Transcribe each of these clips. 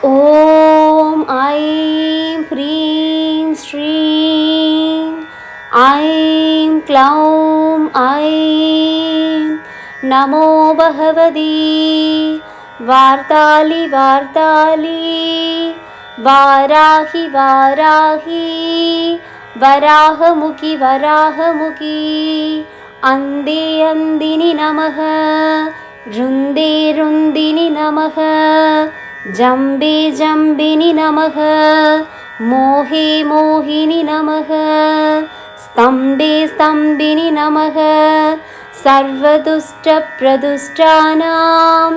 ॐ ऐं ह्रीं श्रीं ऐं क्लौं ऐं नमो भगवती वार्ताली वाराहि वराहमुखि अन्धे अन्दिनि नमः रुन्दे रुन्दिनि नमः जम्बे जम्बिनि नमः मोहे मोहिनि नमः स्तम्भे स्तम्भिनि नमः सर्वदुष्टप्रदुष्टानां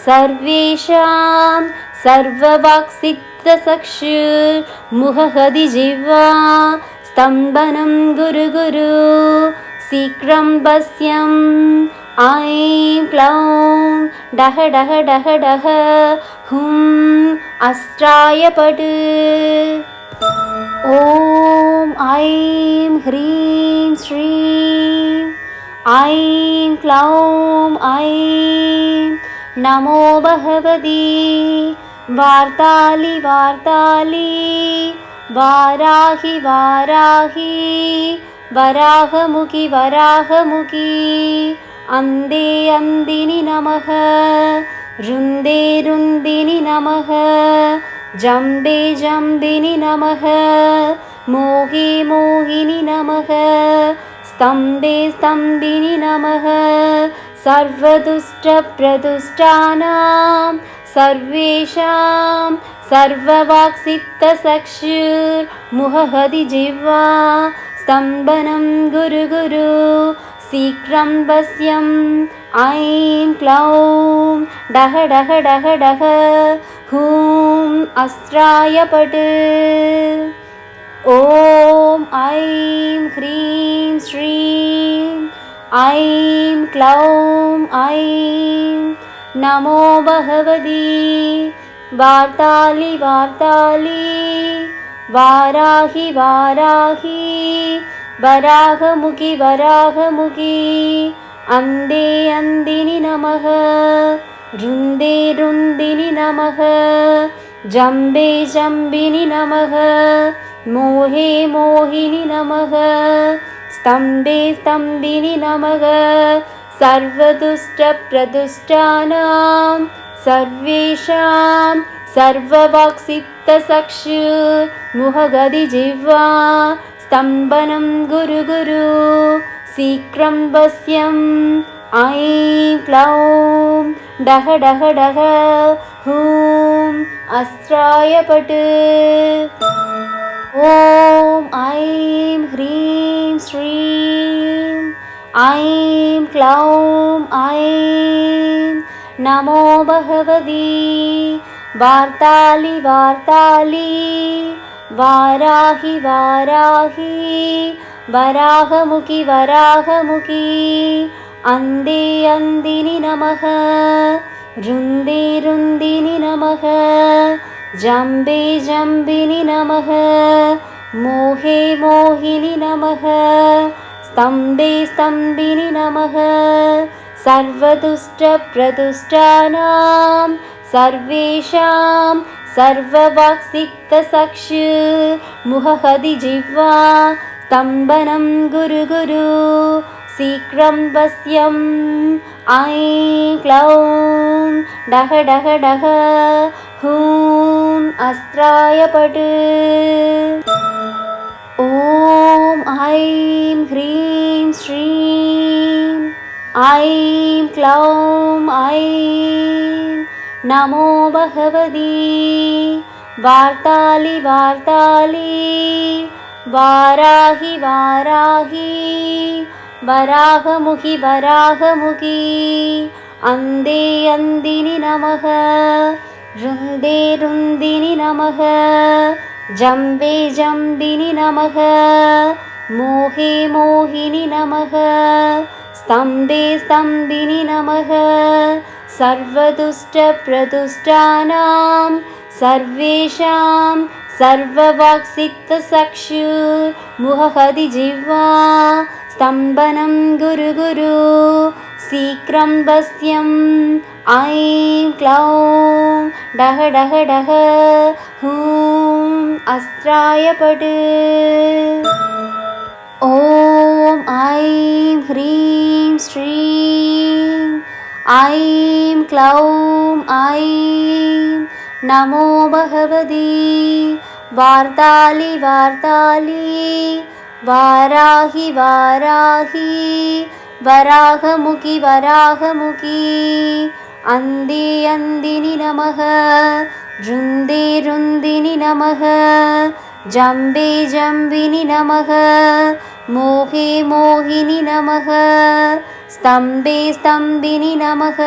सर्वेषां सर्ववाक्सिद्धचक्षुर्मुखहदिजिह्वा स्तम्भनं गुरु गुरु शीघ्रं वश्यम् ऐं क्लौं डह डह डह डह हुं अस्त्राय पट ॐ ऐं ह्रीं श्रीं ऐं क्लौं ऐं नमो भगवती वार्ताली वाराहि वराहमुखि अन्धे अन्दिनि नमः रुन्दे रुन्दिनि नमः जम्बे जम्बिनि नमः मोहे मोहिनि नमः स्तम्भे स्तम्भिनि नमः सर्वदुष्टप्रदुष्टानां सर्वेषां सर्ववाक्सिद्धचक्षुर्मुखहदिजिह्वा स्तम्भनं गुरु गुरु शीघ्रं वश्यम् ऐं क्लौं डह डह डह डह हुं अस्त्राय पट ॐ ऐं ह्रीं श्रीं ऐं क्लौं ऐं नमो भगवती वार्ताली वाराहि वराहमुखि अन्धे अन्दिनि नमः रुन्दे रुन्दिनि नमः जम्बे जम्बिनि नमः मोहे मोहिनि नमः स्तम्भे स्तम्भिनि नमः सर्वदुष्टप्रदुष्टानां सर्वेषां सर्ववाक्सिद्धचक्षुर्मुखहदिजिह्वा स्तम्भनं गुरु गुरु शीघ्रं वश्यम् ऐं क्लौं डह डह डह हुं अस्त्राय पट ॐ ऐं ह्रीं श्रीं ऐं क्लौं ऐं नमो भगवती वार्ताली वाराहि वराहमुखि अन्धे अन्दिनि नमः रुन्दे रुन्दिनि नमः जम्बे जम्बिनि नमः मोहे मोहिनि नमः स्तम्भे स्तम्भिनि नमः सर्वदुष्टप्रदुष्टानां सर्वेषां सर्ववाक्सिद्धचक्षुर्मुखहदिजिह्वा स्तम्भनं गुरु गुरु शीघ्रं वश्यम् ऐं क्लौं डह डह डह हुं अस्त्राय पट ॐ ऐं ह्रीं श्रीं ऐं क्लौं ऐं नमो भगवती वार्ताली वाराहि वराहमुखि अन्धे अन्दिनि नमः रुन्दे रुन्दिनि नमः जम्बे जम्बिनि नमः मोहे मोहिनि नमः स्तम्भे स्तम्भिनि नमः सर्वदुष्टप्रदुष्टानां सर्वेषां सर्ववाक्सिक्तचक्षुर्मुखहदिजिह्वा स्तम्भनं गुरु गुरु शीघ्रं वश्यम् ऐं क्लौं डह डह डह हूं अस्त्राय पट् ॐ ऐं ह्रीं श्रीं ऐं क्लौं ऐं नमो भगवती वार्ताली वार्ताली वाराहि वाराहि वराहमुखि वराहमुखि अन्दी अन्दिनि नमः रुन्दे रुन्दिनि नमः जम्बे जम्बिनि नमः मोहे मोहिनि नमः स्तम्भे स्तम्भिनि नमः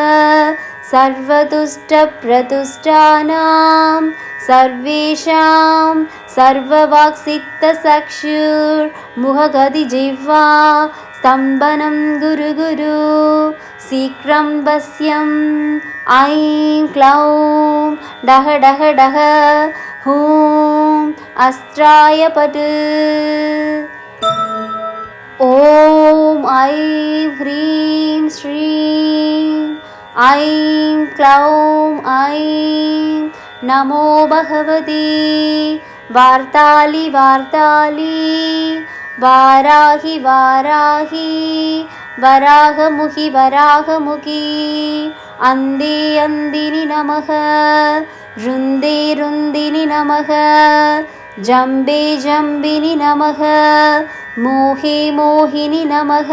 सर्वतुष्टप्रतुष्टानां सर्वेषां सर्ववाक्सिक्तचक्षुर्मुखगदिजिह्वा स्तम्भनं गुरु गुरु शीघ्रं वश्यम् ऐं क्लौं डह डह डह हूं अस्त्राय पट् ॐ ऐं ह्रीं श्रीं ऐं क्लौं ऐं नमो भगवती वार्ताली वार्ताली वाराहि वाराहि वराहमुखि वराहमुखि अन्दी अन्दिनि नमः रुन्दे रुन्दिनि नमः जम्बे जम्बिनि नमः मोहे मोहिनि नमः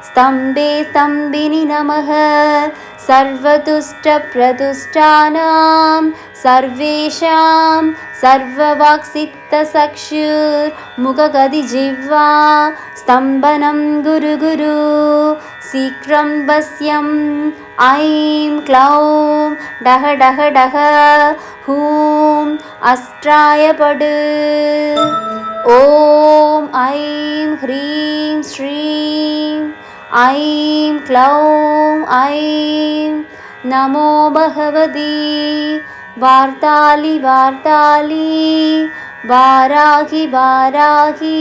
स्तम्भे स्तम्भिनि नमः सर्वतुष्टप्रतुष्टानां सर्वेषां सर्ववाक्सिक्तचक्षुर्मुखगदिजिह्वा स्तम्भनं गुरु गुरु शीघ्रं वश्यम् ऐं क्लौं डह डह डह हूं अस्त्राय पट् ॐ ऐं ह्रीं श्रीं ऐं क्लौं ऐं नमो भगवती वार्ताली वार्ताली वाराहि वाराहि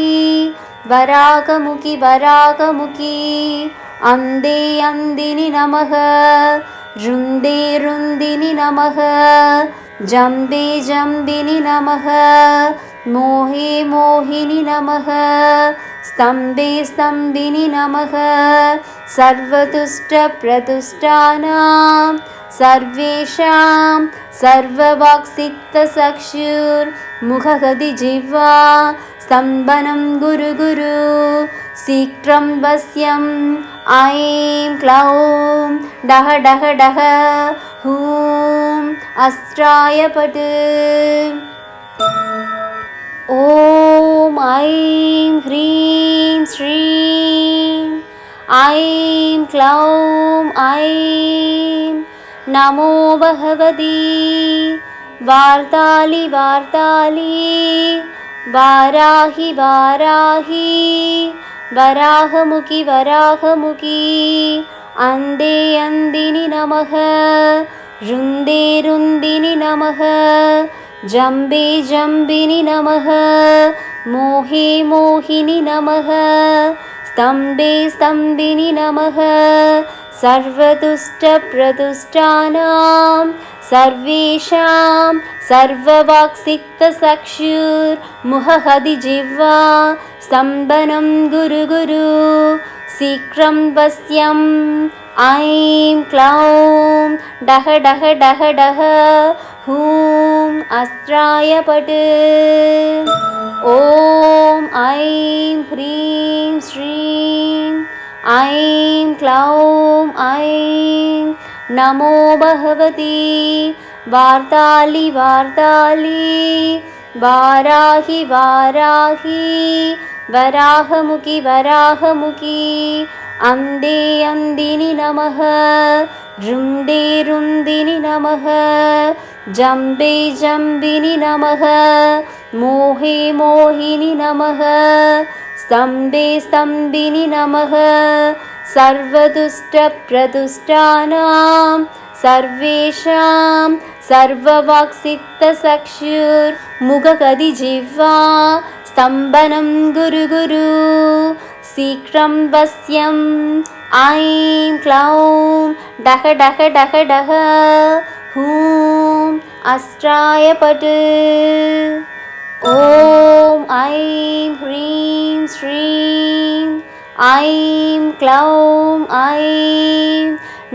वराहमुखि वराहमुखि अन्दी अन्दिनि नमः रुन्दे रुन्दिनि नमः जम्बे जम्बिनि नमः मोहे मोहिनि नमः स्तम्भे स्तम्भिनि नमः सर्वतुष्टप्रतुष्टानां सर्वेषां सर्ववाक्सिक्तचक्षुर्मुखगदिजिह्वा स्तम्भनं गुरु गुरु शीघ्रं वश्यम् ऐं क्लौं डह डह डह हूं अस्त्राय पट् ॐ ऐं ह्रीं श्रीं ऐं क्लौं ऐं नमो भगवती वार्ताली वार्ताली वाराहि वाराहि वराहमुखि वराहमुखि अन्दी अन्दिनि नमः रुन्दे रुन्दिनि नमः जम्बे जम्बिनि नमः मोहे मोहिनि नमः स्तम्भे स्तम्भिनि नमः सर्वतुष्टप्रतुष्टानां सर्वेषां सर्ववाक्सिक्तचक्षुर्मुखहदिजिह्वा स्तम्भनं गुरु गुरु शीघ्रं वश्यम् ऐं क्लौं डह डह डह डह हूं अस्त्राय पट् ॐ ऐं ह्रीं श्रीं ऐं क्लौं ऐं नमो भगवती वार्ताली वार्ताली वाराहि वाराहि वराहमुखि वराहमुखि अन्दी अन्दिनि नमः रुन्दे रुन्दिनि नमः जम्बे जम्बिनि नमः मोहे मोहिनि नमः स्तम्भे स्तम्भिनि नमः सर्वतुष्टप्रतुष्टानां सर्वेषां सर्ववाक्सिक्तचक्षुर्मुखकदिजिह्वा स्तम्भनं गुरु गुरु शीघ्रं वश्यम् ऐं क्लौं डह डह डह डह हूं अस्त्राय पट् ॐ ऐं ह्रीं श्रीं ऐं क्लौं ऐं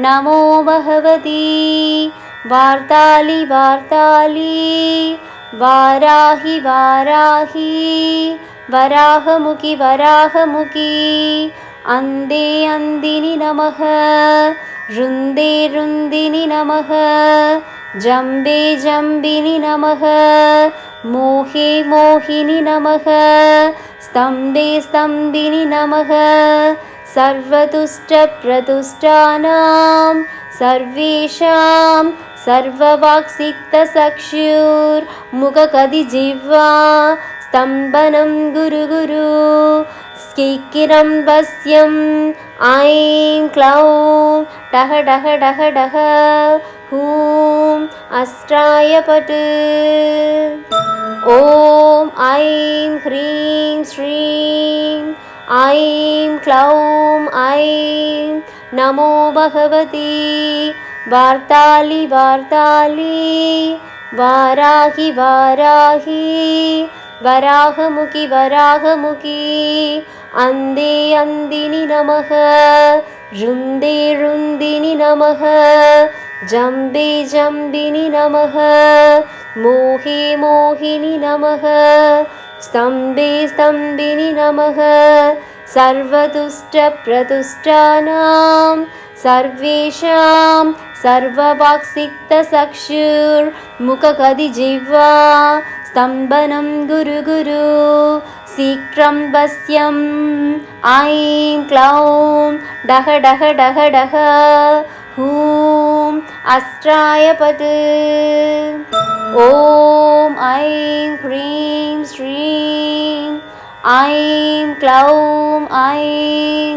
नमो भगवती वार्ताली वार्ताली वाराहि वाराहि वराहमुखि वराहमुखि अंदे अंदिनि नमः रुंदे रुंदिनि नमः जम्बे जम्बिनि नमः मोहे मोहिनि नमः स्तम्भे स्तम्भिनि नमः सर्वतुष्टप्रतुष्टानां सर्वेषां सर्ववाक्सिक्तचक्षुर्मुखकदिजिह्वा स्तम्भनं गुरु गुरु शीघ्रं वश्यम् ऐं क्लौं डह डह डह डह हूं अस्त्राय पट् ॐ ऐं ह्रीं श्रीं ऐं क्लौं ऐं नमो भगवती वार्ताली वार्ताली वाराहि वाराहि वराहमुखि वराहमुखि अंदे अंदिनि नमः रुंदे रुंदिनि नमः जम्बे जम्बिनि नमः मोहे मोहिनि नमः स्तम्भे स्तम्भिनि नमः सर्वतुष्टप्रतुष्टानां सर्वेषां सर्ववाक्सिक्तचक्षुर्मुखकदिजिह्वा स्तम्भनं गुरु गुरु शीघ्रं वश्यम् ऐं क्लौं डह डह डह डह हूं अस्त्राय पट् ॐ ऐं ह्रीं श्रीं ऐं क्लौं ऐं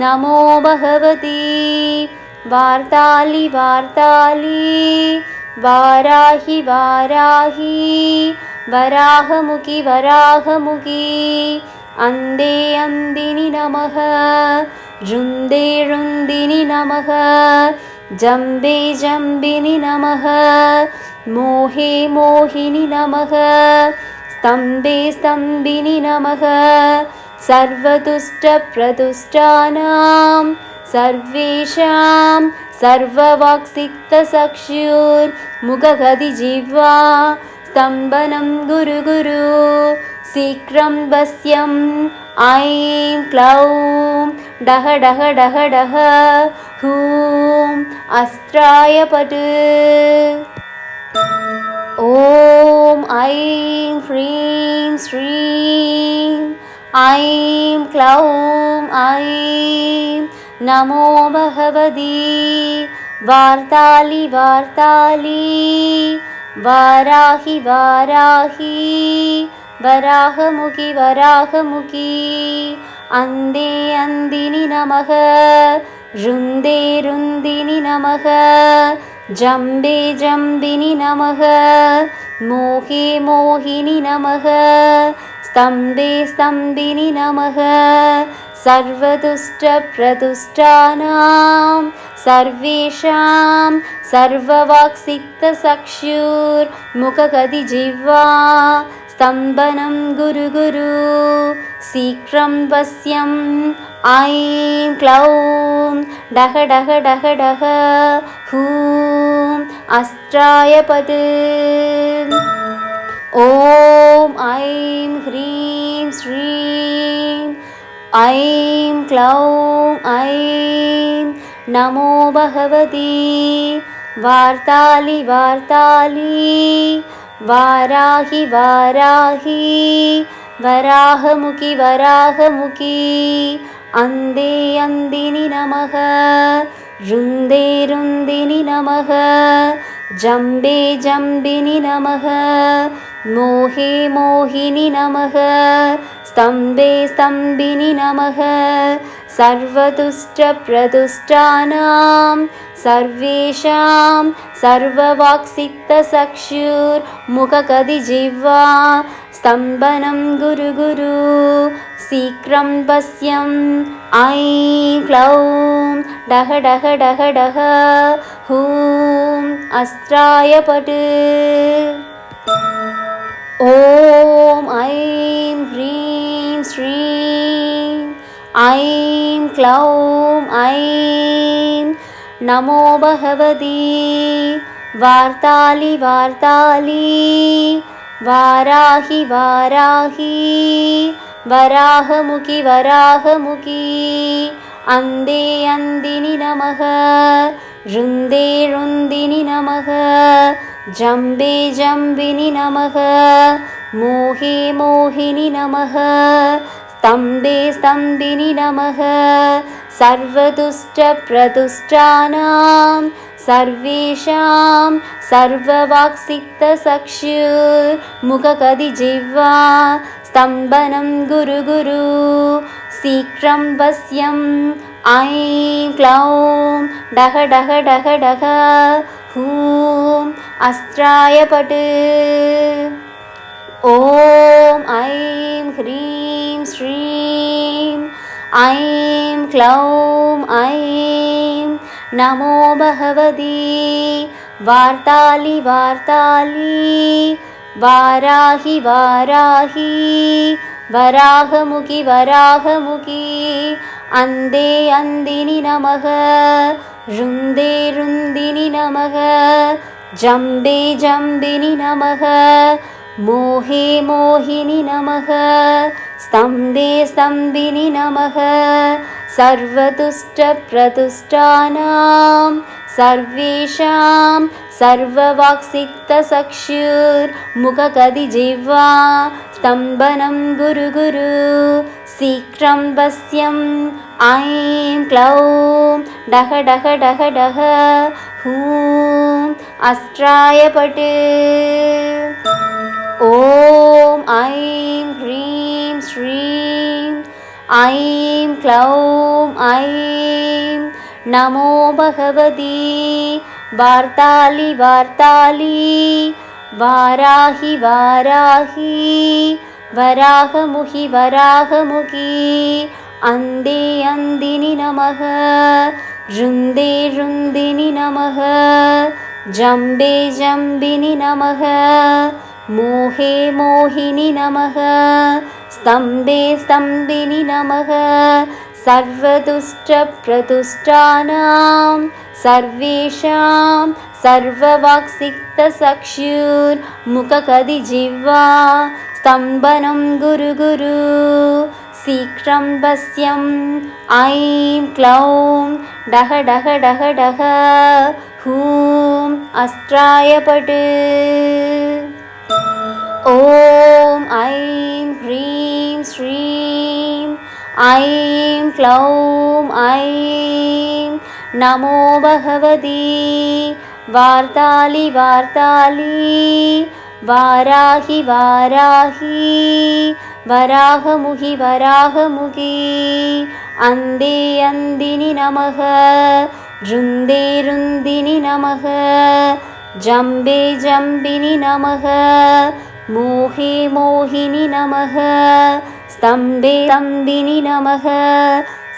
नमो भगवती वार्ताली वार्ताली वाराहि वाराहि वराहमुखि वराहमुखि अंदे अंदिनि नमः रुंदे रुंदिनि नमः जम्बे जम्बिनि नमः मोहे मोहिनि नमः स्तम्भे स्तम्भिनि नमः सर्वतुष्टप्रतुष्टानां सर्वेषां सर्ववाक्सिक्तचक्षुर्मुखकदिजिह्वा स्तम्भनं गुरु गुरु शीघ्रं वश्यम् ऐं क्लौं डह डह डह डह हूं अस्त्राय पट् ॐ ऐं ह्रीं श्रीं ऐं क्लौं ऐं नमो भगवती वार्ताली वार्ताली वाराहि वाराहि वराहमुखि वराहमुखि अंदे अंदिनि नमः रुंदे रुंदिनि नमः जम्बे जम्बिनि नमः मोहे मोहिनि नमः स्तम्भे स्तम्भिनि नमः सर्वतुष्टप्रतुष्टानां सर्वेषां सर्ववाक्सिक्तचक्षुर्मुखकदिजिह्वा स्तम्भनं गुरु गुरु शीघ्रं वश्यम् ऐं क्लौं डह डह डह डह हूं अस्त्राय पट् ॐ ऐं ह्रीं श्रीं ऐं क्लौं ऐं नमो भगवती वार्ताली वार्ताली वाराहि वाराहि वराहमुखि वराहमुखि अंदे अंदिनि नमः रुंदे रुंदिनि नमः जम्बे जम्बिनि नमः मोहे मोहिनि नमः स्तम्भे स्तम्भिनि नमः सर्वदुष्टप्रदुष्टानां सर्वेषां सर्ववाक्सिक्तचक्षुर्मुखकदिजिह्वा स्तम्भनं गुरु गुरु शीघ्रं वश्यं ऐं क्लौं डह डह डह डह हूं अस्त्राय पट् ॐ ऐं ह्रीं श्रीं ऐं क्लौं ऐं नमो भगवती वार्ताली वार्ताली वाराहि वाराहि वराहमुखि वराहमुखि अन्धे अन्दिनि नमः रुन्दे रुन्दिनि नमः जम्बे जम्बिनि नमः मोहे मोहिनि नमः स्तम्भे स्तम्भिनि नमः सर्वदुष्टप्रदुष्टानां सर्वेषां सर्ववाक्सिक्तचक्षुर्मुखकदिजिह्वा स्तम्भनं गुरु गुरु शीघ्रं वश्यं ऐं क्लौं डह डह डह डह हूं अस्त्राय पट् ॐ ऐं ह्रीं श्रीं ऐं क्लौं ऐं नमो भगवती वार्ताली वार्ताली वाराहि वाराहि वराहमुखि वराहमुखि अन्धे अन्दिनि नमः रुन्दे रुन्दिनि नमः जम्बे जम्बिनि नमः मोहे मोहिनि नमः स्तम्भे स्तम्भिनि नमः सर्वदुष्टप्रदुष्टानां सर्वेषां सर्ववाक्सिक्तचक्षुर्मुखकदिजिह्वा स्तम्भनं गुरु गुरु शीघ्रं वश्यं ऐं क्लौं डह डह डह डह हूं अस्त्राय पट् ॐ ऐं ह्रीं श्रीं ऐं क्लौं ऐं नमो भगवती वार्ताली वार्ताली वाराहि वाराहि वराहमुखि वराहमुखि अन्धे अन्दिनि नमः रुन्दे रुन्दिनि नमः जम्बे जम्बिनि नमः मोहे मोहिनि नमः स्तम्भे स्तम्भिनि नमः सर्वदुष्टप्रदुष्टानां सर्वेषां सर्ववाक्सिक्तचक्षुर्मुखकदिजिह्वा स्तम्भनं गुरु गुरु शीघ्रं वश्यं ऐं क्लौं डह डह डह डह हूं अस्त्राय पट् ॐ ऐं ह्रीं श्रीं ऐं क्लौं ऐं नमो भगवती वार्ताली वार्ताली वाराहि वाराहि वराहमुखि वराहमुखि अन्धे अन्दिनि नमः रुन्दे रुन्दिनि नमः जम्बे जम्बिनि नमः मोहे मोहिनि नमः स्तम्भे स्तम्भिनि नमः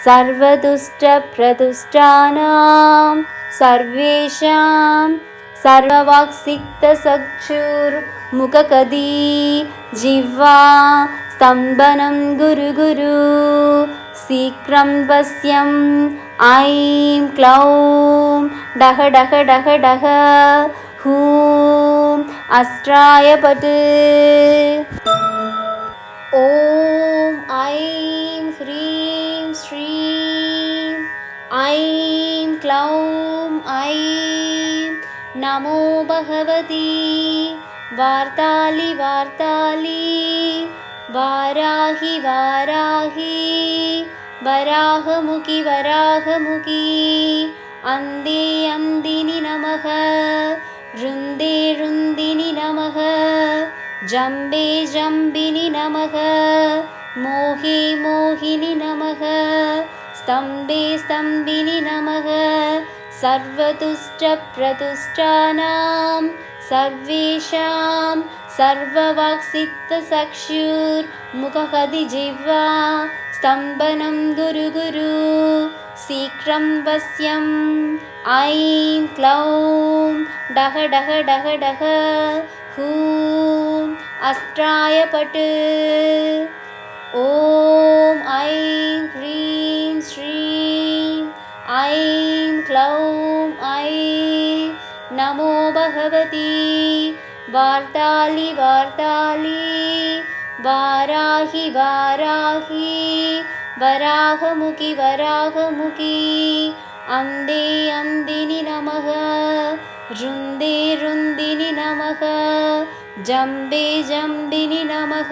सर्वदुष्टप्रदुष्टानां सर्वेषां सर्ववाक्सिक्तचक्षुर्मुखकदिजिह्वा स्तम्भनं गुरु गुरु शीघ्रं वश्यं ऐं क्लौं डह डह डह डह हूं अस्त्राय पट् ॐ ऐं ह्रीं श्रीं ऐं क्लौं ऐं नमो भगवती वार्ताली वार्ताली वाराहि वाराहि वराहमुखि वराहमुखि अन्धे अन्दिनि नमः रुन्दे रुन्दिनि नमः जम्बे जम्बिनि नमः मोहे मोहिनि नमः स्तम्भे स्तम्भिनि नमः सर्वतुष्टप्रतुष्टानां सर्वेषां सर्ववाक्सिक्तचक्षुर्मुखकदिजिह्वा स्तम्भनं गुरु गुरु शीघ्रं वश्यम् ऐं क्लौं डह डह डह डह हूं अस्त्राय पट् ॐ ऐं ह्रीं श्रीं ऐं क्लौं ऐं नमो भगवती वार्ताली वार्ताली वाराहि वाराहि वराहमुखि वराहमुखि अन्धे अन्धिनि नमः रुन्दे रुन्दिनि नमः जम्बे जम्बिनि नमः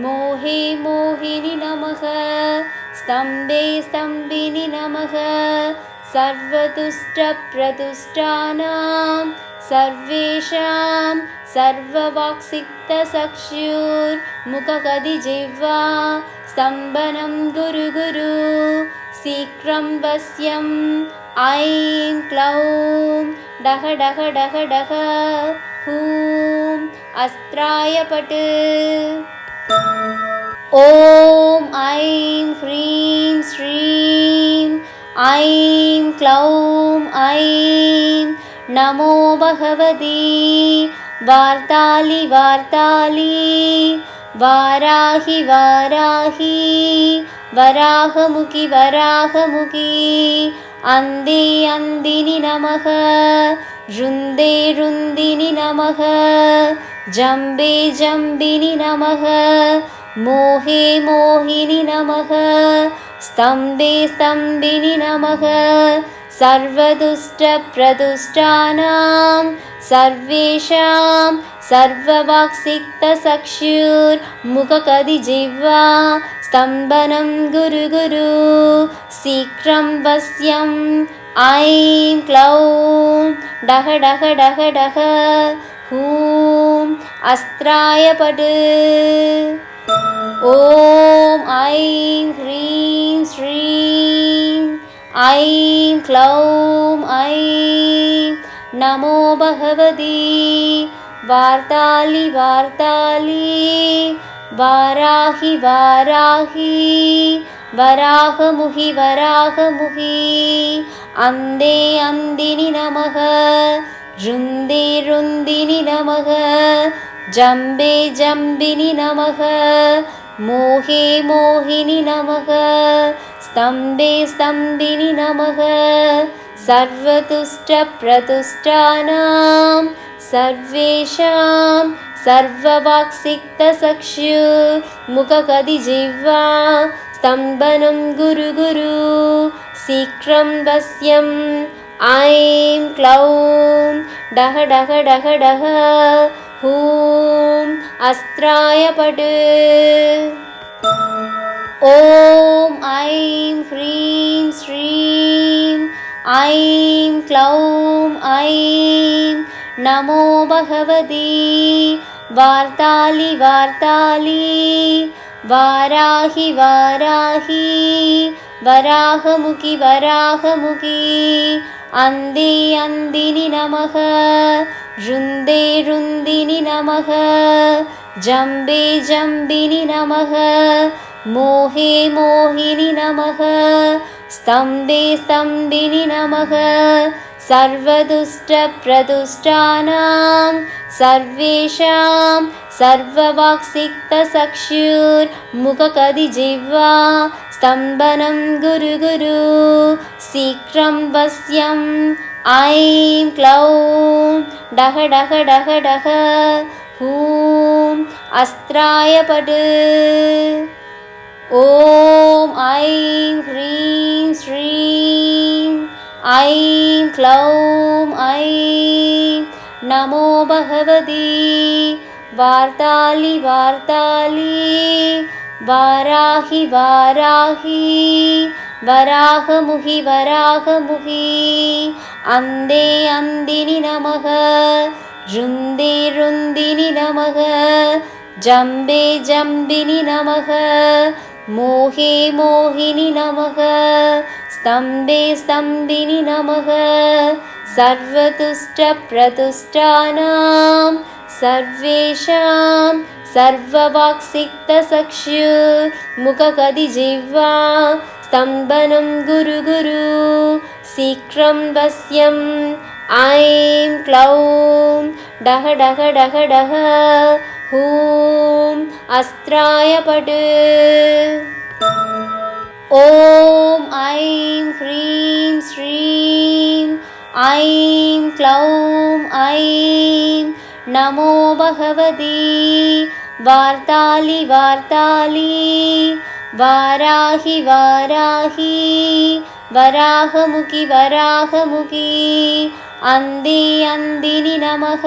मोहे मोहिनि नमः स्तम्भे स्तम्भिनि नमः सर्वतुष्टप्रतुष्टानां सर्वेषां सर्ववाक्सिक्तचक्षुर्मुखकदिजिह्वा स्तम्भनं गुरु गुरु शीघ्रं वश्यम् ऐं क्लौं डह डह डह डह हूं अस्त्राय पट् ॐ ऐं ह्रीं श्रीं ऐं क्लौं ऐं नमो भगवती वार्ताली वार्ताली वाराहि वाराहि वराहमुखि वराहमुखि अन्धे अन्धिनि नमः रुन्दे रुन्दिनि नमः जम्बे जम्बिनि नमः मोहे मोहिनि नमः स्तम्भे स्तम्भिनि नमः सर्वदुष्टप्रतुष्टानां सर्वेषां सर्ववाक्सिक्तचक्षुर्मुखकदिजिह्वा स्तम्भनं गुरु गुरु शीघ्रं वश्यम् ऐं क्लौं डह डह डह डह हूं अस्त्राय पट् ॐ ऐं ह्रीं श्रीं ऐं क्लौं ऐं नमो भगवती वार्ताली वार्ताली वाराहि वाराहि वराहमुखि वराहमुखि अन्धे अन्धिनि नमः रुन्दे रुन्दिनि नमः जम्बे जम्बिनि नमः मोहे मोहिनि नमः स्तम्भे स्तम्भिनि नमः सर्वतुष्टप्रतुष्टानां सर्वेषां सर्ववाक्सिक्तचक्षुर्मुखकदिजिह्वा स्तम्भनं गुरु गुरु शीघ्रं वश्यम् ऐं क्लौं डह डह डह डह हूं अस्त्राय पट् ॐ ऐं ह्रीं श्रीं ऐं क्लौं ऐं नमो भगवती वार्ताली वार्ताली वाराहि वाराहि वराहमुखि वराहमुखि अन्धे अन्धिनि नमः रुन्दे रुन्दिनि नमः जम्बे जम्बिनि नमः मोहे मोहिनि नमः स्तम्भे स्तम्भिनि नमः सर्वदुष्टप्रतुष्टानां सर्वेषां सर्ववाक्सिक्तचक्षुर्मुखकदिजिह्वा स्तम्भनं गुरु गुरु शीघ्रं वश्यम् ऐं क्लौं डह डह डह डह हूं अस्त्राय पट् ॐ ऐं ह्रीं श्रीं ऐं क्लौं ऐं नमो भगवती वार्ताली वार्ताली वाराहि वाराहि वराहमुखि वराहमुखि अन्धे अन्धिनि नमः रुन्दे रुन्दिनि नमः जम्बे जम्बिनि नमः मोहे मोहिनि नमः स्तम्भे स्तम्भिनि नमः सर्वतुष्टप्रतुष्टानां सर्वेषां सर्ववाक्सिक्तचक्षुर्मुखकदिजिह्वा स्तम्भनं गुरु गुरु शीघ्रं वश्यं ऐं क्लौं डह डह डह डह हूं अस्त्राय पट् ॐ ऐं ह्रीं श्रीं ऐं क्लौं ऐं नमो भगवती वार्ताली वार्ताली वाराहि वाराहि वराहमुखि वराहमुखि अन्धे अन्धिनि नमः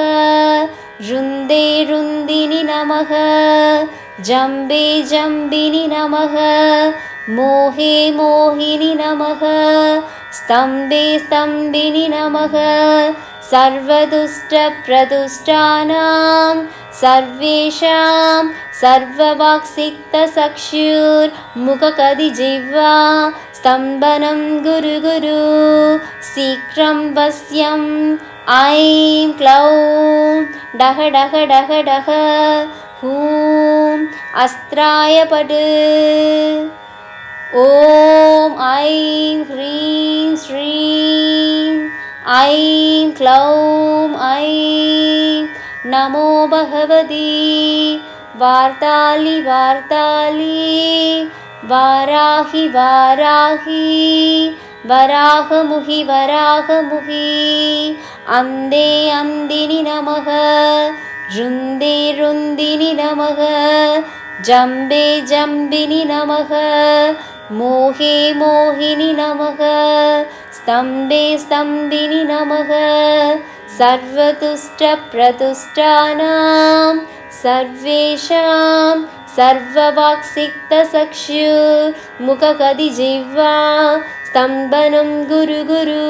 रुन्दे रुन्दिनि नमः जम्बे जम्बिनि नमः मोहे मोहिनि नमः स्तम्भे स्तम्भिनि नमः सर्वदुष्टप्रदुष्टानां सर्वेषां सर्ववाक्सिक्तचक्षुर्मुखकदिजिह्वा स्तम्भनं गुरु गुरु शीघ्रं वश्यं ऐं क्लौं डह डह डह डह हूं अस्त्राय पट् ॐ ऐं ह्रीं श्रीं ऐं क्लौं ऐं नमो भगवती वार्ताली वार्ताली वाराहि वाराहि वराहमुखि वराहमुखि अन्धे अन्धिनि नमः रुन्दे रुन्दिनि नमः जम्बे जम्बिनि नमः मोहे मोहिनि नमः स्तम्भे स्तम्भिनि नमः सर्वतुष्टप्रतुष्टानां सर्वेषां सर्ववाक्सिक्तचक्षुर्मुखकदिजिह्वा स्तम्भनं गुरु गुरु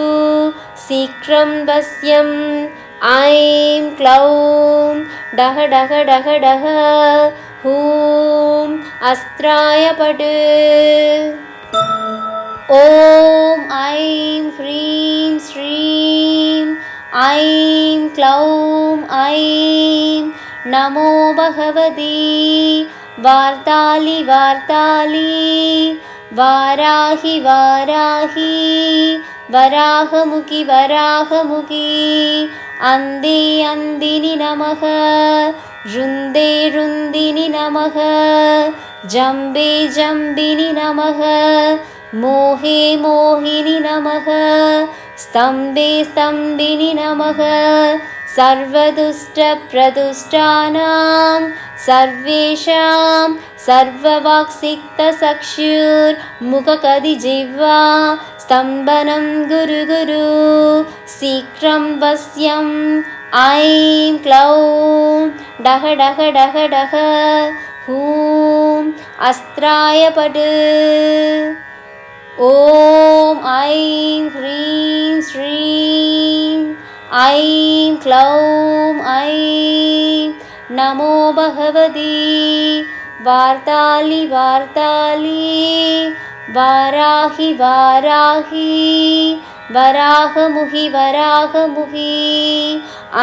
शीघ्रं वश्यं ऐं क्लौं डह डह डह डह हूं अस्त्राय पट् ॐ ऐं ह्रीं श्रीं ऐं क्लौं ऐं नमो भगवती वार्ताली वार्ताली वाराहि वाराहि वराहमुखि वराहमुखि अन्धे अन्धिनि नमः रुन्दे रुन्दिनि नमः जम्बे जम्बिनि नमः मोहे मोहिनि नमः स्तम्भे स्तम्भिनि नमः सर्वदुष्टप्रदुष्टानां सर्वेषां सर्ववाक्सिक्तचक्षुर्मुखकदिजिह्वा स्तम्भनं गुरु गुरु शीघ्रं वश्यं ऐं क्लौं डह डह डह डह हूं अस्त्राय पट् ॐ ऐं ह्रीं श्रीं ऐं क्लौं ऐं नमो भगवती वार्ताली वार्ताली वाराहि वाराहि वराहमुखि वराहमुखि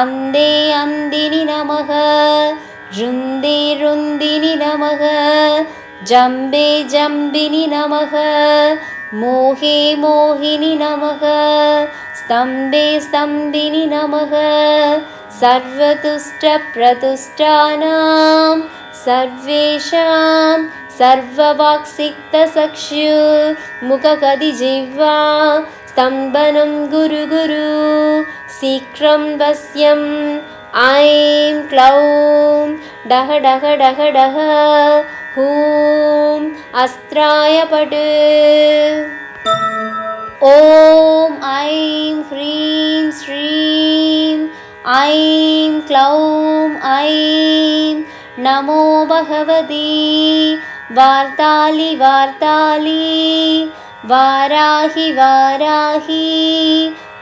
अन्धे अन्धिनि नमः रुन्दे रुन्दिनि नमः जम्बे जम्बिनि नमः मोहे मोहिनि नमः स्तम्भे स्तम्भिनि नमः सर्वतुष्टप्रतुष्टानां सर्वेषां सर्ववाक्सिक्तचक्षुर्मुखकदिजिह्वा स्तम्भनं गुरु गुरु शीघ्रं वश्यं ऐं क्लौं डह डह डह डह हूं अस्त्राय पट् ॐ ऐं ह्रीं श्रीं ऐं क्लौं ऐं नमो भगवती वार्ताली वार्ताली वाराहि वाराहि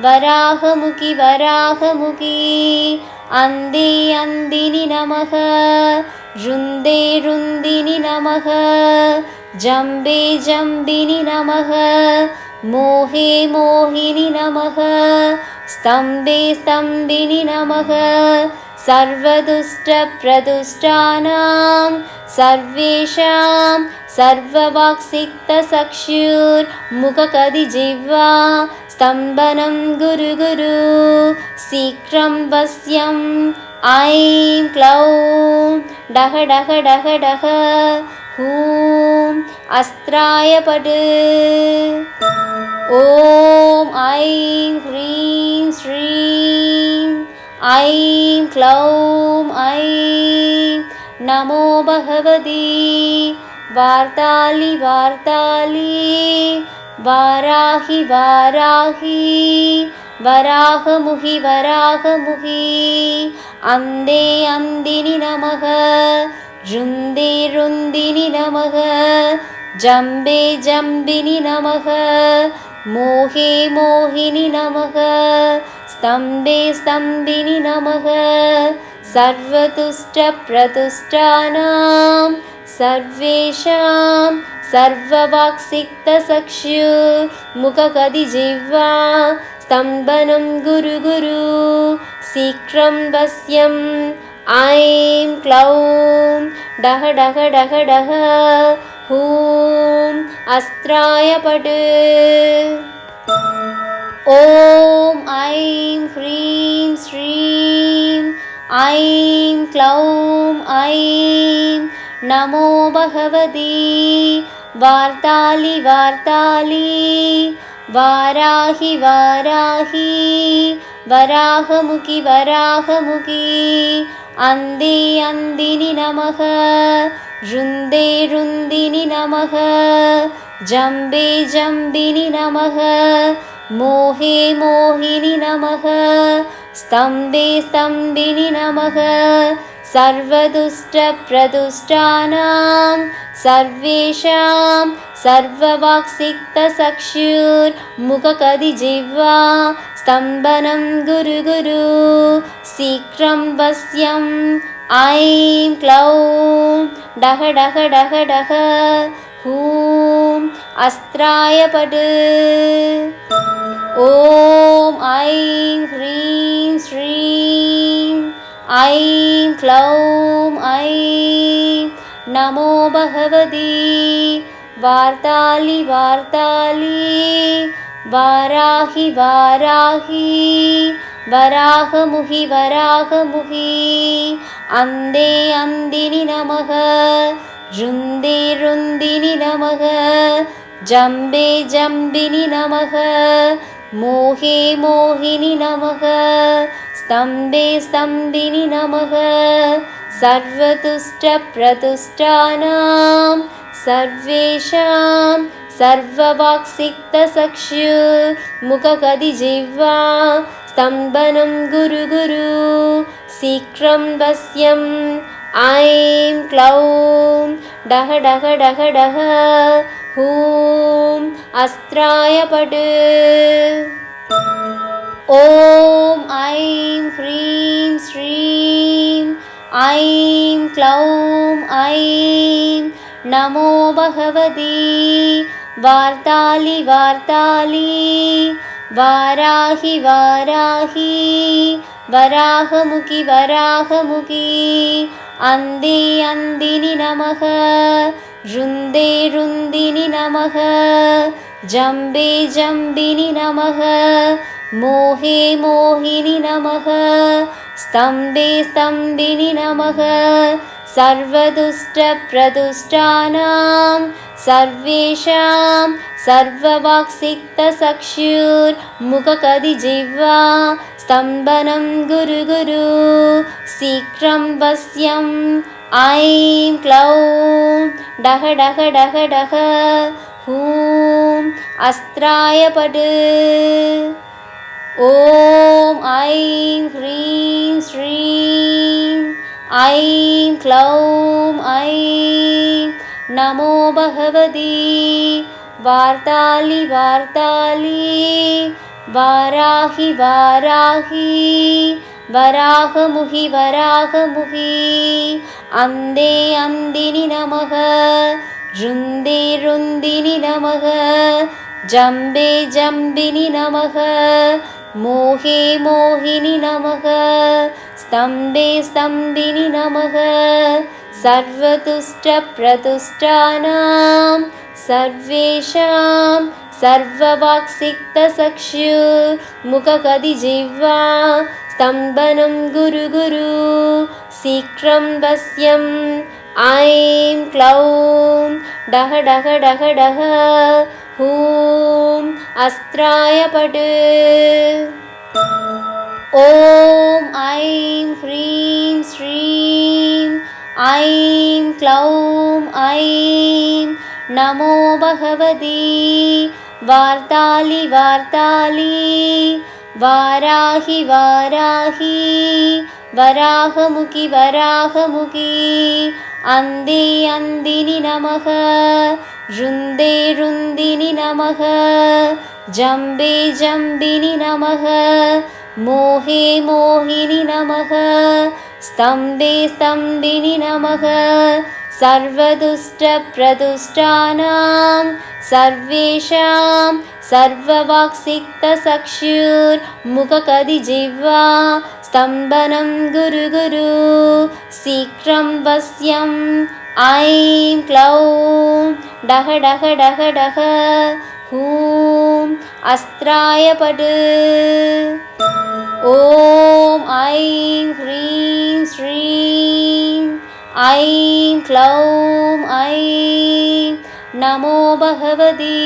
वराहमुखि वराहमुखि अन्धे अन्धिनि नमः रुन्दे रुन्दिनि नमः जम्बे जम्बिनि नमः मोहे मोहिनि नमः स्तम्बे स्तम्बिनि नमः सर्वदुष्टप्रदुष्टानां सर्वेषां सर्ववाक्सिक्तचक्षुर्मुखकदिजिह्वा स्तम्भनं गुरु गुरु शीघ्रं वश्यम् ऐं क्लौं डह डह डह डह हूं अस्त्राय पट् ॐ ऐं ह्रीं श्रीं ऐं क्लौं ऐं नमो भगवती वार्ताली वार्ताली वाराहि वाराहि वराहमुहि वराहमुहि अन्धे अन्दिनि नमः रुन्दे रुन्दिनि नमः जम्बे जम्बिनि नमः मोहे मोहिनि नमः स्तम्बे स्तम्बिनि नमः सर्वतुष्टप्रतुष्टानां सर्वेषां सर्ववाक्सिक्तचक्षुर्मुखकदिजिह्वा स्तम्भनं गुरु गुरु शीघ्रं वश्यम् ऐं क्लौं डह डह डह डह हूं अस्त्राय पट् ॐ ऐं ह्रीं श्रीं ऐं क्लौं ऐं नमो भगवती वार्ताली वार्ताली वाराहि वाराहि वराहमुखि वराहमुखि अन्धे अन्दिनि नमः रुन्दे रुन्दिनि नमः जम्बे जम्बिनि नमः मोहे मोहिनि नमः स्तम्बे स्तम्बिनि नमः सर्वदुष्टप्रदुष्टानां सर्वेषां सर्ववाक्सिक्तचक्षुर्मुखकदिजिह्वा स्तम्भनं गुरु गुरु शीघ्रं वश्यम् ऐं क्लौं डह डह डह डह हूं अस्त्राय पट् ॐ ऐं ह्रीं श्रीं ऐं क्लौं ऐं नमो भगवती वार्ताली वार्ताली वाराहि वाराहि वराहमुहि वराहमुहि अन्धे अन्दिनि नमः रुन्दे रुन्दिनि नमः जम्बे जम्बिनि नमः मोहे मोहिनि नमः स्तम्बे स्तम्बिनि नमः सर्वतुष्टप्रतुष्टानां सर्वेषां सर्ववाक्सिक्तचक्षुर्मुखकदिजिह्वा स्तम्भनं गुरु गुरु शीघ्रं वश्यम् ऐं क्लौं डह डह डह डह हूं अस्त्राय पट् ॐ ऐं ह्रीं श्रीं ऐं क्लौं ऐं नमो भगवती वार्ताली वार्ताली वाराहि वाराहि वराहमुखि वराहमुखि अन्धे अन्दिनि नमः रुन्दे रुन्दिनि नमः जम्बे जम्बिनि नमः मोहे मोहिनि नमः स्तम्बे स्तम्बिनि नमः सर्वदुष्टप्रदुष्टानां सर्वेषां सर्ववाक्सिक्तचक्षुर्मुखकदिजिह्वा स्तम्भनं गुरु गुरु शीघ्रं वश्यम् ऐं क्लौं डह डह डह डह हूं अस्त्राय पट् ॐ ऐं ह्रीं श्रीं ऐं क्लौं ऐं नमो भगवती वार्ताली वार्ताली वाराहि वाराहि वराहमुखि वराहमुखि अन्धे अन्दिनि नमः रुन्दे रुन्दिनि नमः जम्बे जम्बिनि नमः मोहे मोहिनि नमः स्तम्बे स्तम्बिनि नमः सर्वतुष्टप्रतुष्टानां सर्वेषां सर्ववाक्सिक्तचक्षुर्मुखकदिजिह्वा स्तम्भनं गुरु गुरु शीघ्रं वश्यं ऐं क्लौं डह डह डह डह हूं अस्त्राय पट् ॐ ऐं ह्रीं श्रीं ऐं क्लौं ऐं नमो भगवती वार्ताली वार्ताली वाराहि वाराहि वराहमुखि वराहमुखि अन्धे अन्दिनि नमः रुन्दे रुन्दिनि नमः जम्बे जम्बिनि नमः मोहे मोहिनि नमः स्तम्बे स्तम्बिनि नमः सर्वदुष्टप्रदुष्टानां सर्वेषां सर्ववाक्सिक्तचक्षुर्मुखकदिजिह्वा स्तम्भनं गुरु गुरु शीघ्रं वश्यं ऐं क्लौं डह डह डह डह हूं अस्त्राय पट् ॐ ऐं ह्रीं श्रीं ऐं क्लौं ऐं नमो भगवती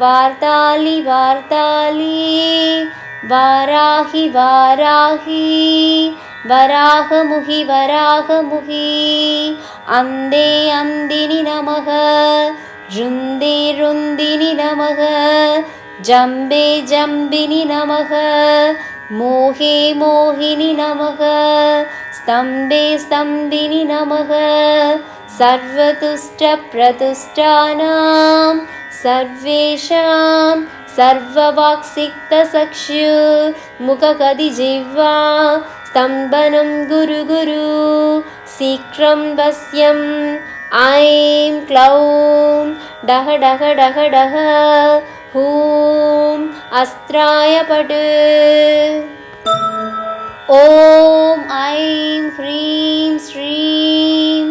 वार्ताली वार्ताली वाराहि वाराहि वराहमुखि वराहमुखि अन्धे अन्दिनि नमः रुन्दे रुन्दिनि नमः जम्बे जम्बिनि नमः मोहे मोहिनि नमः स्तम्बे स्तम्बिनि नमः सर्वतुष्टप्रतुष्टानां सर्वेषां सर्ववाक्सिक्तचक्षुर्मुखकदिजिह्वा स्तम्भनं गुरु गुरु शीघ्रं वश्यं ऐं क्लौं डह डह डह डह हूं अस्त्राय पट् ॐ ऐं ह्रीं श्रीं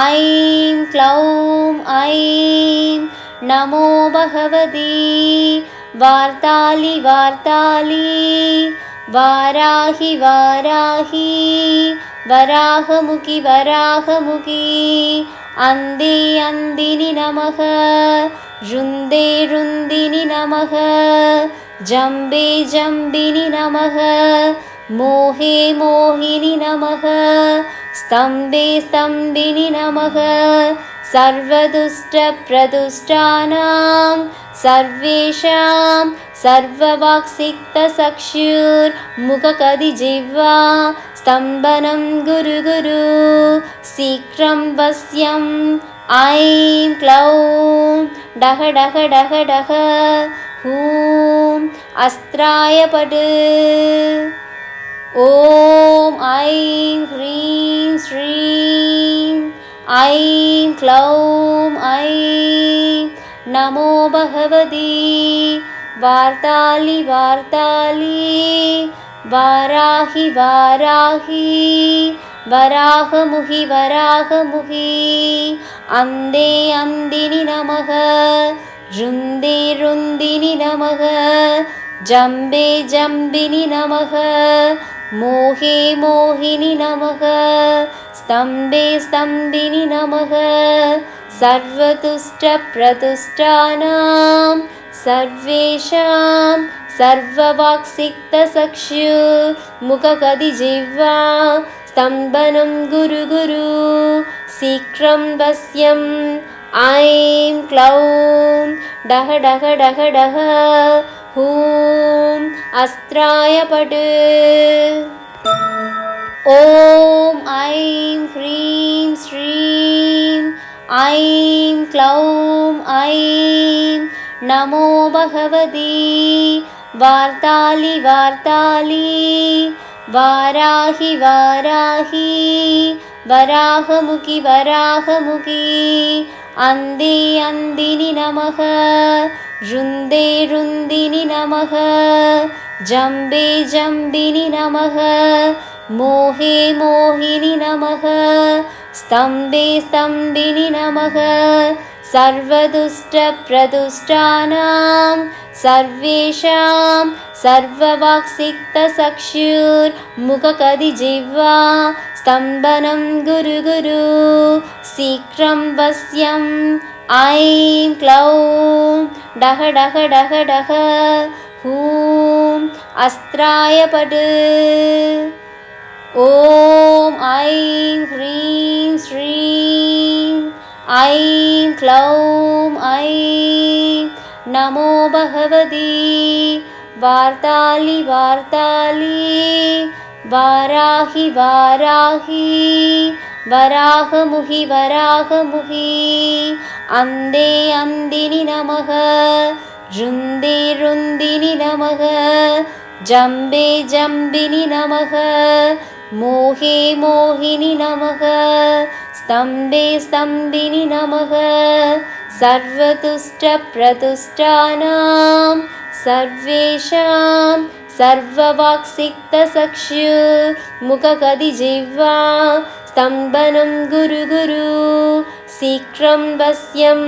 ऐं क्लौं ऐं नमो भगवती वार्ताली वार्ताली वाराहि वाराहि वराहमुखि वराहमुखि अन्धे अन्दिनि नमः रुन्दे रुन्दिनि नमः जम्बे जम्बिनि नमः मोहे मोहिनि नमः स्तम्बे स्तम्बिनि नमः सर्वदुष्टप्रदुष्टानां सर्वेषां सर्ववाक्सिक्तचक्षुर्मुखकदिजिह्वा स्तम्भनं गुरु गुरु शीघ्रं वश्यं ऐं क्लौं डह डह डह डह हूं अस्त्राय पट् ॐ ऐं ह्रीं श्रीं ऐं क्लौं ऐं नमो भगवती वार्ताली वार्ताली वाराहि वाराहि वराहमुखि वराहमुखि अन्धे अन्दिनि नमः रुन्दे रुन्दिनि नमः जम्बे जम्बिनि नमः मोहे मोहिनि नमः स्तम्बे स्तम्बिनि नमः सर्वतुष्टप्रतुष्टानां सर्वेषां सर्ववाक्सिक्तचक्षुर्मुखकदिजिह्वा स्तम्भनं गुरु गुरु शीघ्रं वश्यं ऐं क्लौं डह डह डह डह हूं अस्त्राय पट् ॐ ऐं ह्रीं श्रीं ऐं क्लौं ऐं नमो भगवती वार्ताली वार्ताली वाराहि वाराहि वराहमुखि वराहमुखि अन्धे अन्धिनि नमः रुन्दे रुन्दिनि नमः जम्बे जम्बिनि नमः मोहे मोहिनि नमः स्तम्भे स्तम्भिनि नमः सर्वदुष्टप्रदुष्टानां सर्वेषां सर्ववाक्सिक्तचक्षुर्मुखकदिजिह्वा स्तम्भनं गुरु गुरु शीघ्रं वश्यम् ऐं क्लौं डह डह डह डह हूं अस्त्राय पट् ॐ ऐं ह्रीं श्रीं ऐं क्लौं ऐं नमो भगवती वार्ताली वार्ताली वाराहि वाराहि वराहमुखि वराहमुखि अन्धे अन्धिनि नमः रुन्दे रुन्दिनि नमः जम्बे जम्बिनि नमः मोहे मोहिनि नमः स्तम्भे स्तम्भिनि नमः सर्वतुष्टप्रतुष्टानां सर्वेषां सर्ववाक्सिक्तचक्षुर्मुखकदिजिह्वा स्तम्भनं गुरु गुरु शीघ्रं वश्यम्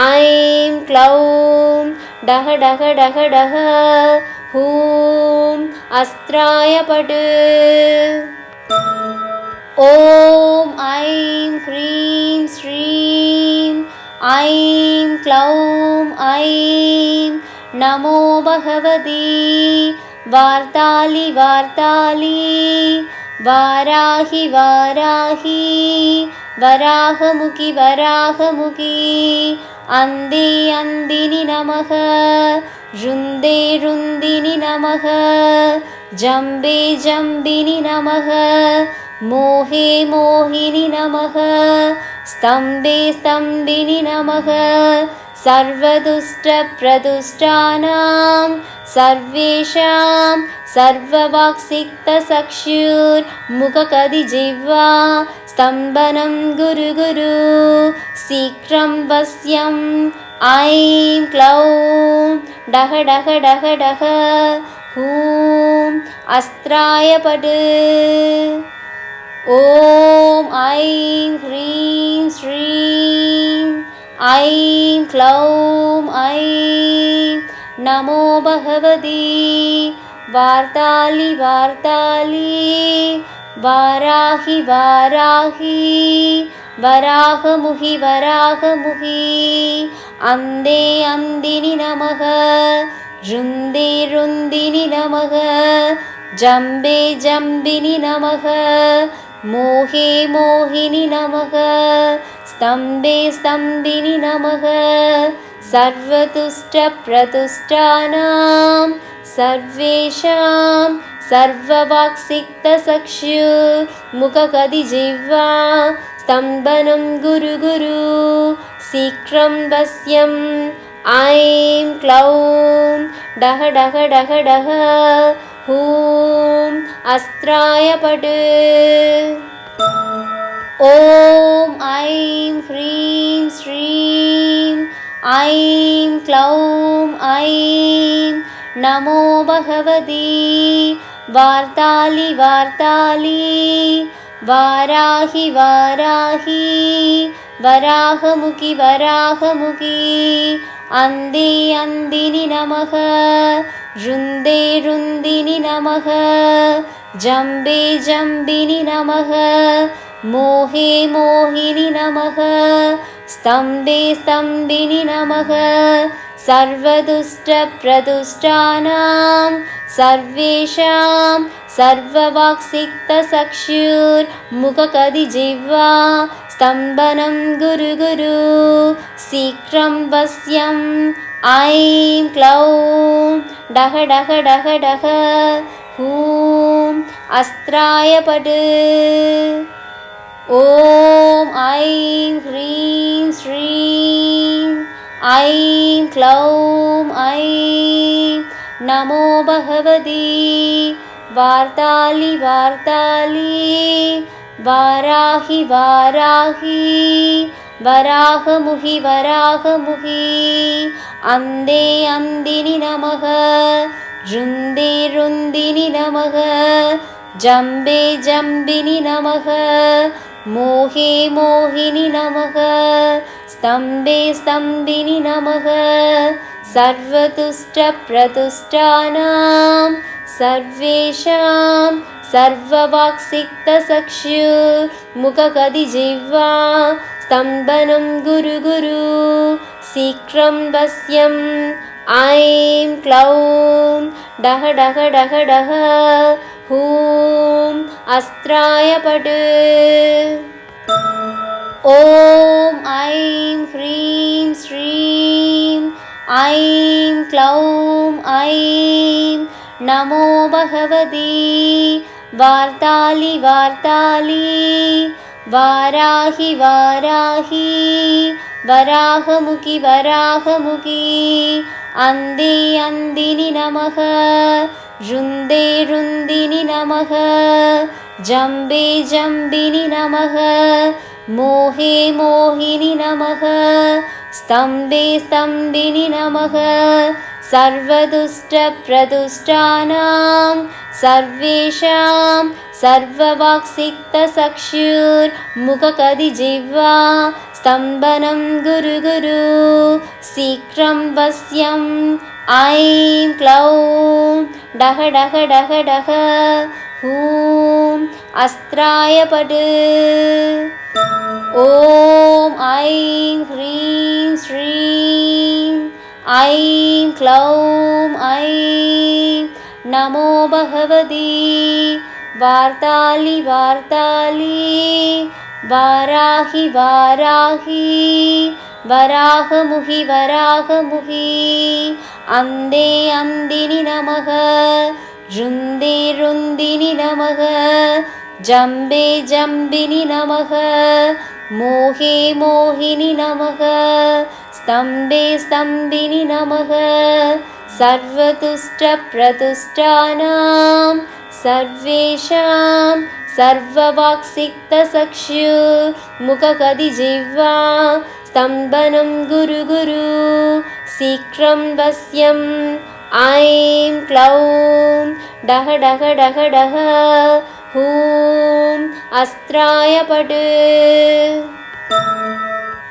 ऐं क्लौं डह डह डह डह हूं अस्त्राय पट् ॐ ऐं ह्रीं श्रीं ऐं क्लौं ऐं नमो भगवती वार्ताली वार्ताली वाराहि वाराहि वराहमुखि वराहमुखि अन्धे अन्धिनि नमः रुन्दे रुन्दिनि नमः जम्बे जम्बिनि नमः मोहे मोहिनि नमः स्तम्भे स्तम्भिनि नमः सर्वदुष्टप्रदुष्टानां सर्वेषां सर्ववाक्सिक्तचक्षुर्मुखकदिजिह्वा स्तम्भनं गुरु गुरु शीघ्रं वश्यम् ऐं क्लौं डह डह डह डह हूं अस्त्राय पट् ॐ ऐं ह्रीं श्रीं ऐं क्लौं ऐं नमो भगवती वार्ताली वार्ताली वाराहि वाराहि वराहमुखि वराहमुखि अन्धे अन्धिनि नमः रुन्दे रुन्दिनि नमः जम्बे जम्बिनि नमः मोहे मोहिनि नमः स्तम्भे स्तम्भिनि नमः सर्वतुष्टप्रतुष्टानां सर्वेषां सर्ववाक्सिक्तचक्षुर्मुखकदिजिह्वा स्तम्भनं गुरु गुरु शीघ्रं वश्यम् ऐं क्लौं डह डह डह डह हूं अस्त्राय पट् ॐ ऐं ह्रीं श्रीं ऐं क्लौं ऐं नमो भगवती वार्ताली वार्ताली वाराहि वाराहि वराहमुखि वराहमुखि अन्धे अन्धिनि नमः रुन्दे रुन्दिनि नमः जम्बे जम्बिनि नमः मोहे मोहिनि नमः स्तम्भे स्तम्भिनि नमः सर्वदुष्टप्रदुष्टानां सर्वेषां सर्ववाक्सिक्तचक्षुर्मुखकदिजिह्वा स्तम्भनं गुरु गुरु शीघ्रं वश्यम् ऐं क्लौं डह डह डह डह हूं अस्त्राय पट् ॐ ऐं ह्रीं श्रीं ऐं क्लौं ऐं नमो भगवती वार्ताली वार्ताली वाराहि वाराहि वराहमुखि वराहमुखि अंदे अंदिनि नमः रुन्दे रुन्दिनि नमः जम्बे जम्बिनि नमः मोहे मोहिनि नमः स्तम्भे स्तम्भिनि नमः सर्वतुष्टप्रतुष्टानां सर्वेषां सर्ववाक्सिक्तचक्षुर्मुखकदिजिह्वा स्तम्भनं गुरु गुरु शीघ्रं वश्यम् ऐं क्लौं डह डह डह डह हूं अस्त्राय पट् ॐ ऐं ह्रीं श्रीं ऐं क्लौं ऐं नमो भगवती वार्ताली वार्ताली वाराहि वाराहि वराहमुखि वराहमुखि अंदे अंदिनि नमः रुन्दे रुन्दिनि नमः जम्बे जम्बिनि नमः मोहे मोहिनि नमः स्तम्भे स्तम्भिनि नमः सर्वदुष्टप्रदुष्टानां सर्वेषां सर्ववाक्सिक्तचक्षुर्मुखकदिजिह्वा स्तम्भनं गुरु गुरु शीघ्रं वश्यम् ऐं क्लौं डह डह डह डह हूं अस्त्राय पट् ॐ ऐं ह्रीं श्रीं ऐं क्लौं ऐं नमो भगवती वार्ताली वार्ताली वाराहि वाराहि वराहमुखि वराहमुखि अंदे अंदिनि नमः रुन्दे रुन्दिनि नमः जम्बे जम्बिनि नमः मोहे मोहिनि नमः स्तम्भे स्तम्भिनि नमः सर्वतुष्टप्रतुष्टानां सर्वेषां सर्ववाक्सिक्तचक्षुर्मुखकदिजिह्वा स्तम्भनं गुरु गुरु शीघ्रं वश्यम् ऐं क्लौं डह डह डह डह हूं अस्त्राय पट्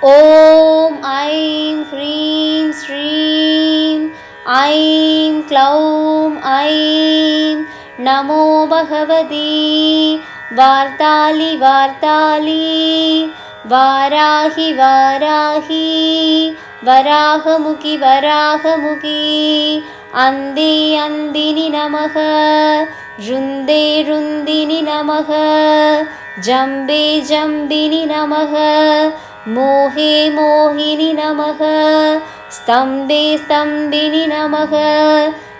ॐ ऐं ह्रीं श्रीं ऐं क्लौं ऐं नमो भगवती वार्ताली वार्ताली वाराहि वाराहि वराहमुखि वराहमुखि अंदे अंदिनि नमः रुन्दे रुन्दिनि नमः जम्बे जम्बिनि नमः मोहे मोहिनि नमः स्तम्भे स्तम्भिनि नमः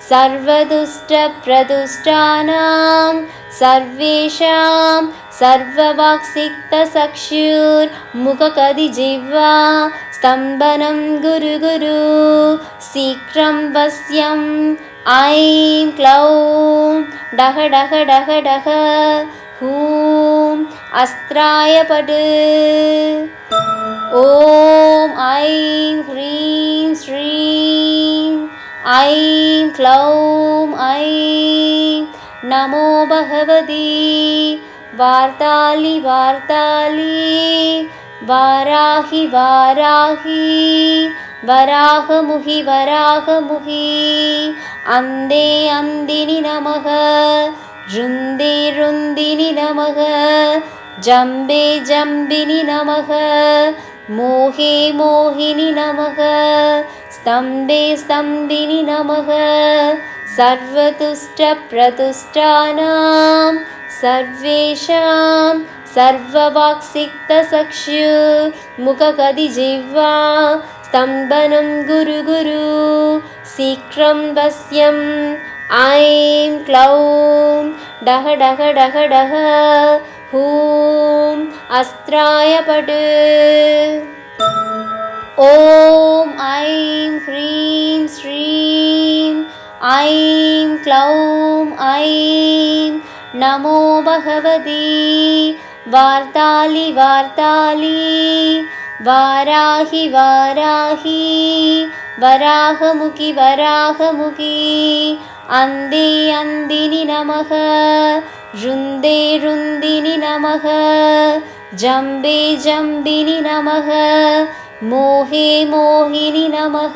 सर्वदुष्टप्रदुष्टानां सर्वेषां सर्ववाक्सिक्तचक्षुर्मुखकदिजिह्वा स्तम्भनं गुरु गुरु शीघ्रं वश्यम् ऐं क्लौं डह डह डह डह हूं अस्त्राय पट् ॐ ऐं ह्रीं श्रीं ऐं क्लौं ऐं नमो भगवती वार्ताली वार्ताली वाराहि वाराहि वराहमुखि वराहमुखि अंदे अंदिनि नमः रुन्दे रुन्दिनि नमः जम्बे जम्बिनि नमः मोहे मोहिनि नमः स्तम्भे स्तम्भिनि नमः सर्वतुष्टप्रतुष्टानां सर्वेषां सर्ववाक्सिक्तचक्षुर्मुखकदिजिह्वा स्तम्भनं गुरु गुरु शीघ्रं वश्यम् ऐं क्लौं डह डह डह डह हूं अस्त्राय पट् ॐ ऐं ह्रीं श्रीं ऐं क्लौं ऐं नमो भगवती वार्ताली वार्ताली वाराहि वाराहि वराहमुखि वराहमुखि अन्धे अन्दिनि नमः रुन्दे रुन्दिनि नमः जम्बे जम्बिनि नमः मोहे मोहिनि नमः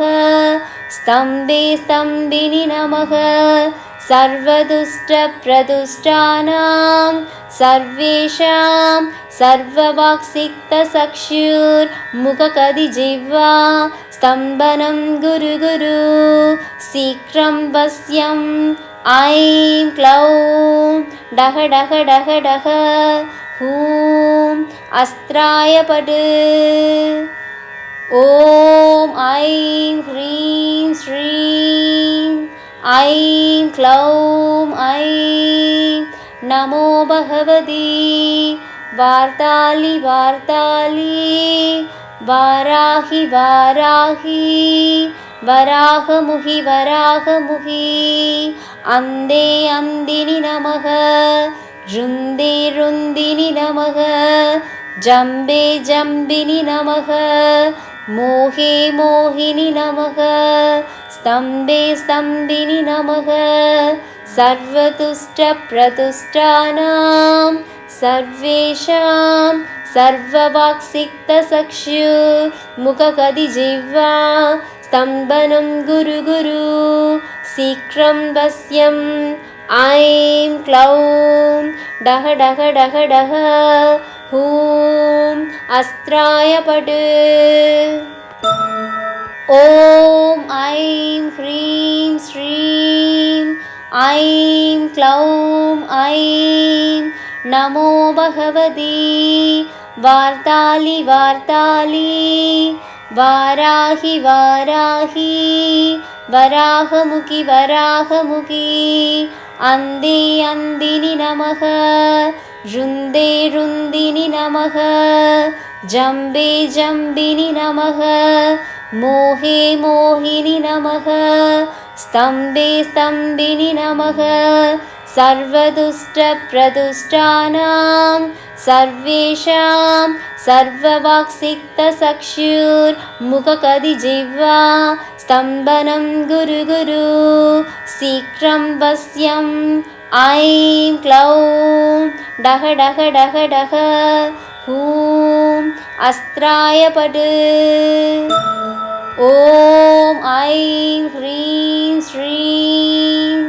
स्तम्भे स्तम्भिनि नमः सर्वदुष्टप्रदुष्टानां सर्वेषां सर्ववाक्सिक्तचक्षुर्मुखकदिजिह्वा स्तम्भनं गुरु गुरु शीघ्रं वश्यं ऐं क्लौं डह डह डह डह हूं अस्त्राय पट् ॐ ऐं ह्रीं श्रीं ऐं क्लौं ऐं नमो भगवती वार्ताली वार्ताली वाराहि वाराहि वराहमुखि वराहमुखि अन्धे अन्दिनि नमः रुन्दे रुन्दिनि नमः जम्बे जम्बिनि नमः मोहे मोहिनि नमः स्तम्भे स्तम्भिनि नमः सर्वतुष्टप्रतुष्टानां सर्वेषां सर्ववाक्सिक्तचक्षुर्मुखकदिजिह्वा स्तम्भनं गुरु गुरु शीघ्रं वश्यं ऐं क्लौं डह डह डह डह हूं अस्त्राय पट् ॐ ऐं ह्रीं श्रीं ऐं क्लौं ऐं नमो भगवती वार्ताली वार्ताली वाराहि वाराहि वराहमुखि वराहमुखि अन्धे अन्दिनि नमः रुन्दे रुन्दिनि नमः जम्बे जम्बिनि नमः मोहे मोहिनि नमः स्तम्भे स्तम्भिनि नमः सर्वदुष्टप्रदुष्टानां सर्वेषां सर्ववाक्सिक्तचक्षुर्मुखकदिजिह्वा स्तम्भनं गुरु गुरु शीघ्रं वश्यं ऐं क्लौं डह डह डह डह हूं अस्त्राय पट् ॐ ऐं ह्रीं श्रीं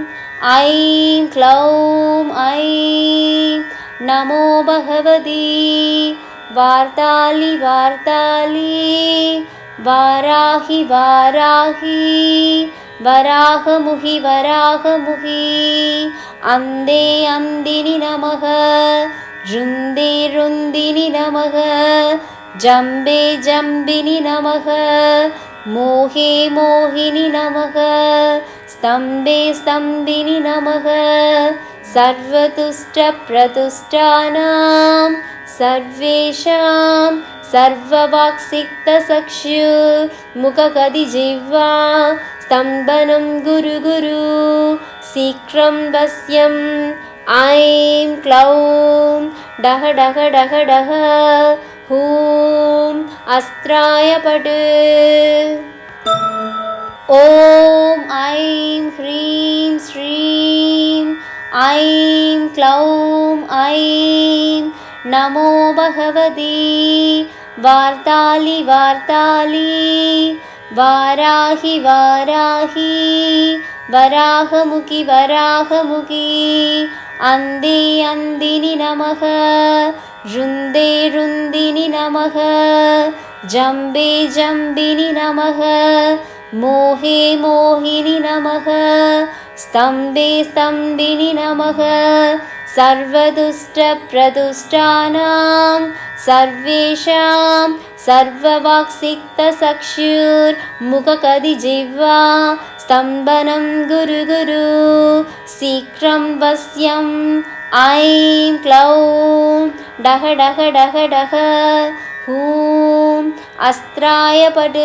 ऐं क्लौं ऐं नमो भगवती वार्ताली वार्ताली वाराहि वाराहि वराहमुखि वराहमुखि अन्धे अन्दिनि नमः रुन्दे रुन्दिनि नमः जम्बे जम्बिनि नमः मोहे मोहिनि नमः स्तम्भे स्तम्भिनि नमः सर्वतुष्टप्रतुष्टानां सर्वेषां सर्ववाक्सिक्तचक्षुर्मुखकदिजिह्वा स्तम्भनं गुरु गुरु शीघ्रं वश्यं ऐं क्लौं डह डह डह डह हूं अस्त्राय पट् ॐ ऐं ह्रीं श्रीं ऐं क्लौं ऐं नमो भगवती वार्ताली वार्ताली वाराहि वाराहि वराहमुखि वराहमुखि अन्धे अन्दिनि नमः रुन्दे रुन्दिनि नमः जम्बे जम्बिनि नमः मोहे मोहिनि नमः स्तम्भे स्तम्भिनि नमः सर्वदुष्टप्रदुष्टानां सर्वेषां सर्ववाक्सिक्तचक्षुर्मुखकदिजिह्वा स्तम्भनं गुरु गुरु शीघ्रं वश्यं ऐं क्लौं डह डह डह डह हूं अस्त्राय पट्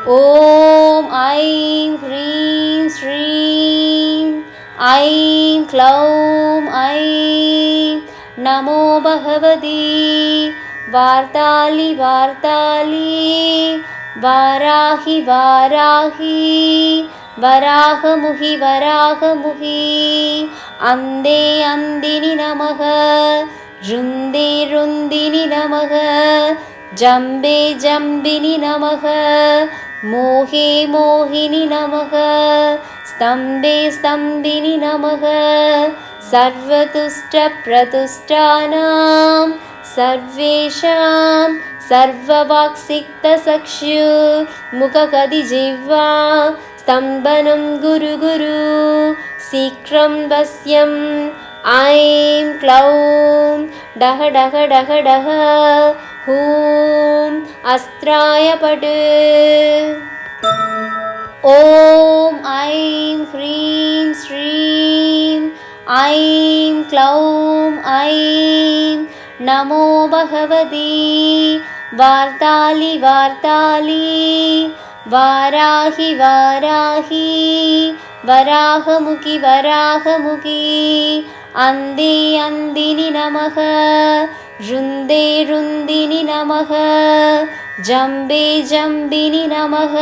ॐ ॐ ऐं ह्रीं श्रीं ऐं क्लौं ऐं नमो भगवती वार्ताली वाराहि वराहमुहि अन्धे अन्दिनि नमः रुन्दे रुन्दिनि नमः जम्बे जम्बिनि नमः मोहे मोहिनि नमः स्तम्भे स्तम्भिनि नमः सर्वतुष्टप्रतुष्टानां सर्वेषां सर्ववाक्सिक्तचक्षुर्मुखकदिजिह्वा स्तम्भनं गुरु शीघ्रं वश्यं ऐं क्लौं डह डह डह डह हूं अस्त्राय पट् ॐ ऐं ह्रीं श्रीं ऐं क्लौं ऐं नमो भगवती वार्ताली वाराहि वराहमुखि अन्धे अन्दिनि नमः रुन्दे रुन्दिनि नमः जम्बे जम्बिनि नमः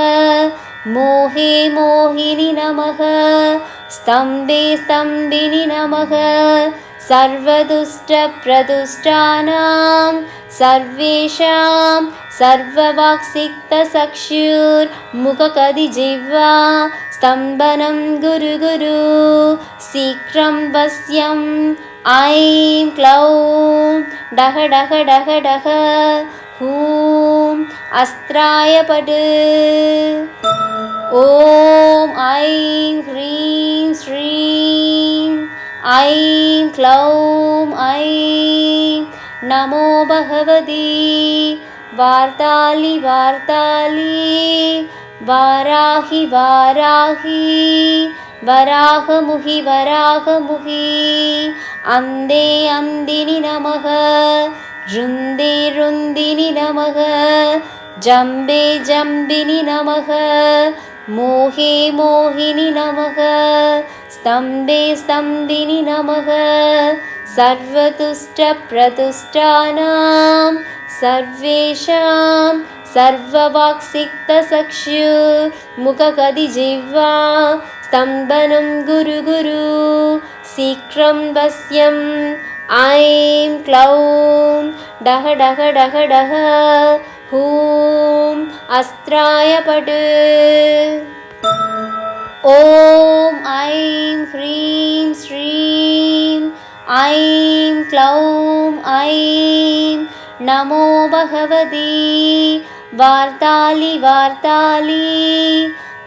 मोहे मोहिनि नमः स्तम्भे स्तम्भिनि नमः सर्वदुष्टप्रदुष्टानां सर्वेषां सर्ववाक्सिक्तचक्षुर्मुखकदिजिह्वा स्तम्भनं गुरु शीघ्रं वश्यं ऐं क्लौं डह डह डह डह हूं अस्त्राय पट् ॐ ऐं ह्रीं श्रीं ऐं क्लौं ऐं नमो भगवती वार्ताली वाराहि वराहमुहि अन्धे अन्दिनि नमः रुन्दे रुन्दिनि नमः जम्बे जम्बिनि नमः मोहे मोहिनि नमः स्तम्भे स्तम्भिनि नमः सर्वतुष्टप्रतुष्टानां सर्वेषां सर्ववाक्सिक्तचक्षुर्मुखकदिजिह्वा स्तम्भनं गुरु शीघ्रं वश्यं ऐं क्लौं डह डह डह डह हूं अस्त्राय पट् ॐ ऐं ह्रीं श्रीं ऐं क्लौं ऐं नमो भगवती वार्ताली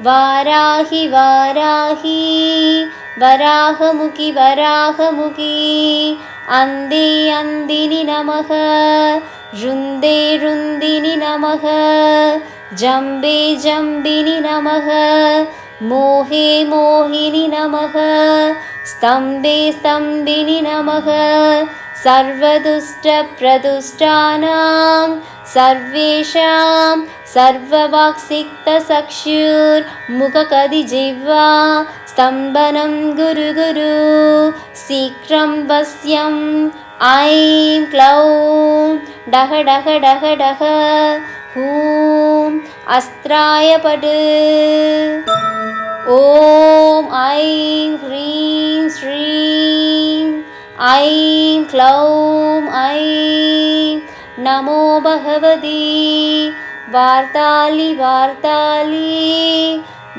वाराहि वराहमुखि अन्धे अन्दिनि नमः रुन्दे रुन्दिनि नमः जम्बे जम्बिनि नमः मोहे मोहिनि नमः स्तम्भे स्तम्भिनि नमः सर्वदुष्टप्रदुष्टानां सर्वेषां सर्ववाक्सिक्तचक्षुर्मुखकदिजिह्वा स्तम्भनं गुरु शीघ्रं वश्यं ऐं क्लौं डह डह डह डह हूं अस्त्राय पट् ॐ ऐं ह्रीं श्रीं ऐं क्लौं ऐं नमो भगवती वार्ताली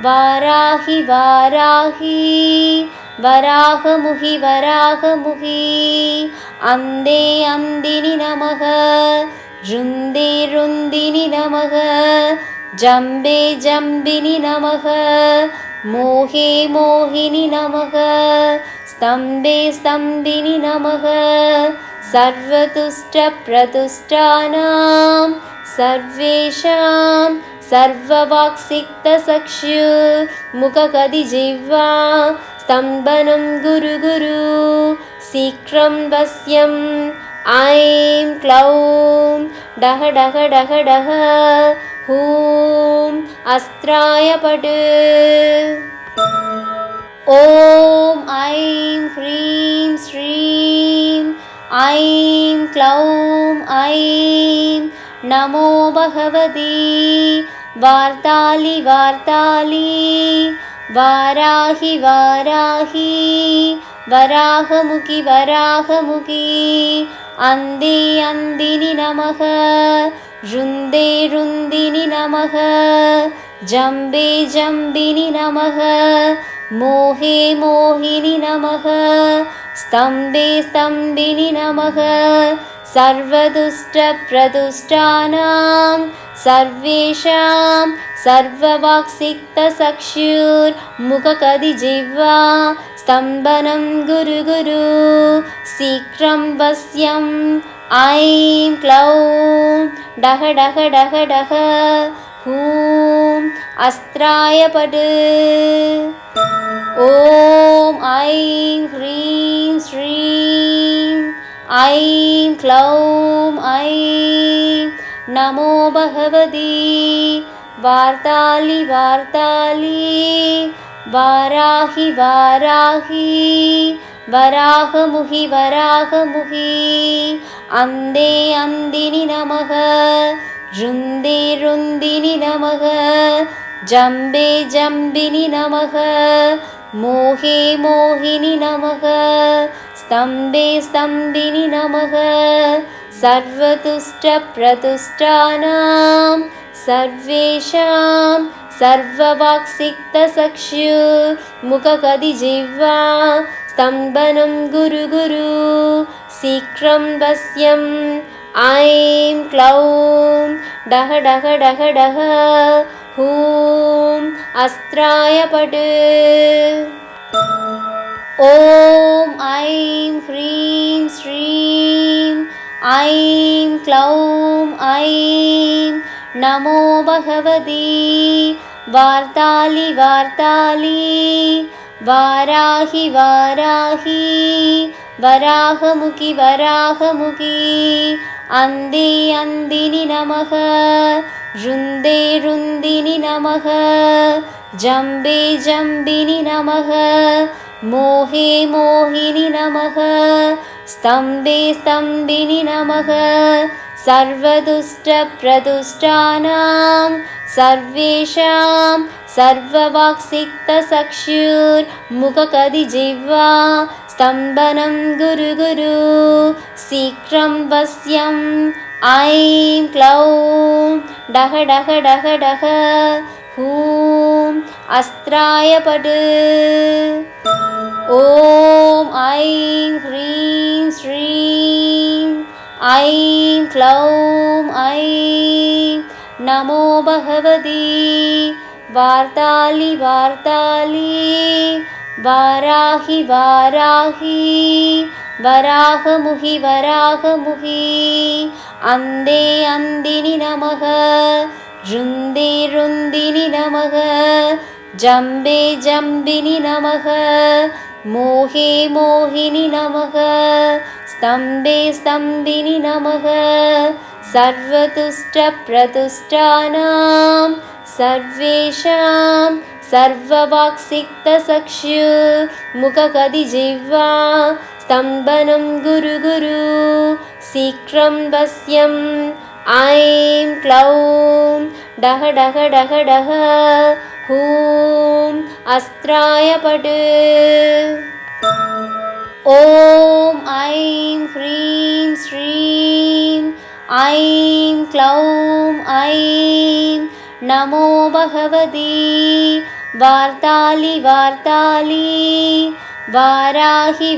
वाराहि वराहमुहि अन्धे अन्दिनि नमः रुन्दे रुन्दिनि नमः जम्बे जम्बिनि नमः मोहे मोहिनि नमः स्तम्भे स्तम्भिनि नमः सर्वतुष्टप्रतुष्टानां सर्वेषां सर्ववाक्सिक्तचक्षुर्मुखकदिजिह्वा स्तम्भनं गुरु शीघ्रं वश्यं ऐं क्लौं डह डह डह डह हूं अस्त्राय पट् ॐ ऐं ह्रीं श्रीं ऐं क्लौं ऐं नमो भगवती वार्ताली वाराहि वराहमुखि अन्दिनि नमः रुन्दिनि नमः जम्बिनि नमः मोहिनि नमः स्तम्भिनि नमः सर्वदुष्टप्रदुष्टानां सर्वेषां सर्ववाक्सिक्तचक्षुर्मुखकदिजिह्वा स्तम्भनं गुरु शीघ्रं वश्यम् ऐं क्लौं डह हूं अस्त्राय पट् ॐ ऐं ह्रीं श्रीं ऐं क्लौं ऐं नमो भगवती वार्ताली वाराहि वराहमुखि अन्दिनि नमः रुन्दिनि नमः जम्बिनि नमः मोहिनि नमः स्तम्भिनि नमः सर्वदुष्टप्रदुष्टानां सर्वेषां सर्ववाक्सिक्तचक्षुर्मुखकदिजिह्वा स्तम्भनं गुरु शीघ्रं वश्यम् ऐं क्लौं डह हूं अस्त्राय पट् ॐ ऐं ह्रीं श्रीं ऐं क्लौं ऐं नमो भगवती वार्ताली वाराहि वराहमुखि अन्दिनि नमः रुन्दिनि नमः जम्बिनि नमः मोहिनि नमः स्तम्भिनि नमः सर्वदुष्टप्रदुष्टानां सर्वेषां सर्ववाक्सिक्तचक्षुर्मुखकदिजिह्वा स्तम्भनं गुरु शीघ्रं वश्यम् ऐं क्लौं डह हूं अस्त्राय पट् ॐ ऐं ह्रीं श्रीं ऐं क्लौं ऐं नमो भगवती वार्ताली वाराहि वराहमुखि अन्दिनि नमः रुन्दिनि नमः जम्बिनि नमः मोहिनि नमः स्तम्भिनि नमः सर्वदुष्टप्रदुष्टानां सर्वेषां सर्ववाक्सिक्तचक्षुर्मुखकदिजिह्वा स्तम्भनं गुरु शीघ्रं वश्यम् ऐं क्लौं डह हूं अस्त्राय पट् ॐ ऐं ह्रीं श्रीं ऐं क्लौं ऐं नमो भगवती वार्ताली वाराहि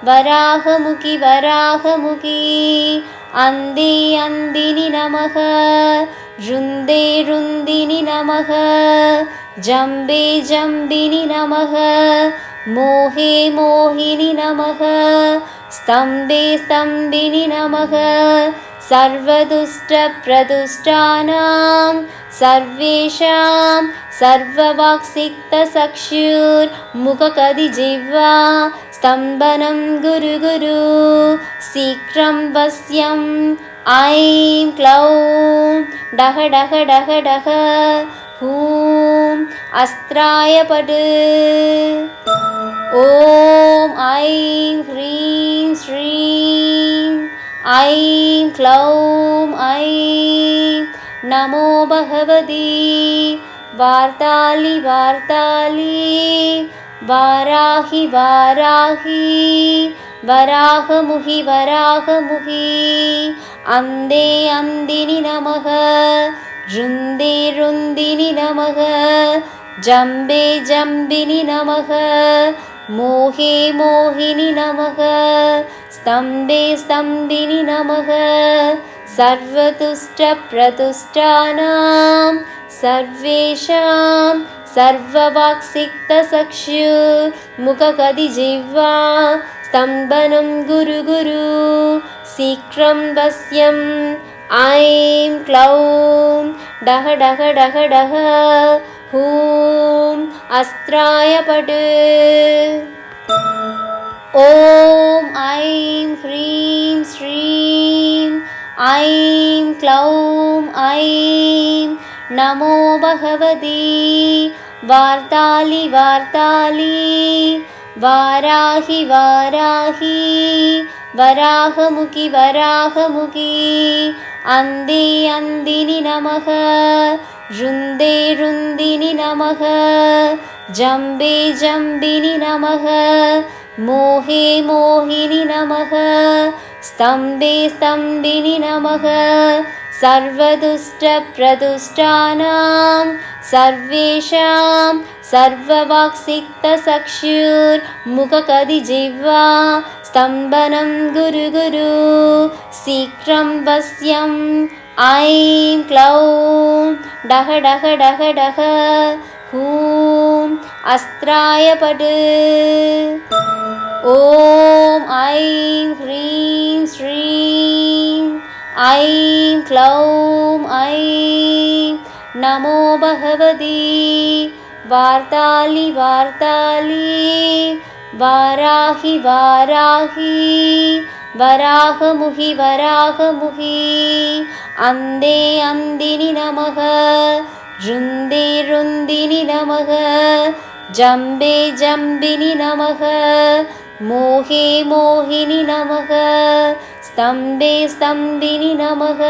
वराहमुखि अन्दिनि नमः रुन्दिनि नमः जम्बिनि नमः मोहिनि नमः स्तम्भिनि नमः सर्वदुष्टप्रदुष्टानां सर्वेषां सर्ववाक्सिक्तचक्षुर्मुखकदिजिह्वा स्तम्भनं गुरु शीघ्रं वश्यम् ऐं क्लौं डह डह डह डह हूं अस्त्राय पट् ॐ ऐं ह्रीं श्रीं ऐं क्लौं ऐं नमो भगवती वार्ताली वार्ताली वाराहि वाराहि वराहमुहि वराहमुहि अन्धे अन्दिनि नमः रुन्दे रुन्दिनि नमः जम्बे जम्बिनि नमः मोहे मोहिनि नमः स्तम्भे स्तम्भिनि नमः सर्वतुष्टप्रतुष्टानां सर्वेषां सर्ववाक्सिक्तचक्षुर्मुखकदिजिह्वा स्तम्भनं गुरु गुरु शीघ्रं वश्यम् ऐं क्लौं डह डह डह डह हूं अस्त्राय पट् ॐ ऐं ह्रीं श्रीं ऐं क्लौं ऐं नमो भगवती वार्ताली वार्ताली वाराहि वाराहि वराहमुखि वराहमुखि अन्धे अन्दिनि नमः रुन्दे रुन्दिनि नमः जम्बे जम्बिनि नमः मोहे मोहिनि नमः स्तम्भे स्तम्भिनि नमः सर्वदुष्टप्रदुष्टानां सर्वेषां सर्ववाक्सिक्तचक्षुर्मुखकदिजिह्वा स्तम्भनं गुरु गुरु शीघ्रं वश्यम् ऐं क्लौं डह डह डह डह हूं अस्त्राय पट् ॐ ऐं ह्रीं श्रीं ऐं क्लौं ऐं नमो भगवती वार्ताली वार्ताली वाराहि वाराहि वराहमुहि वराहमुहि अन्धे अन्दिनि नमः रुन्दे रुन्दिनि नमः जम्बे जम्बिनि नमः मोहे मोहिनि नमः स्तम्भे स्तम्भिनि नमः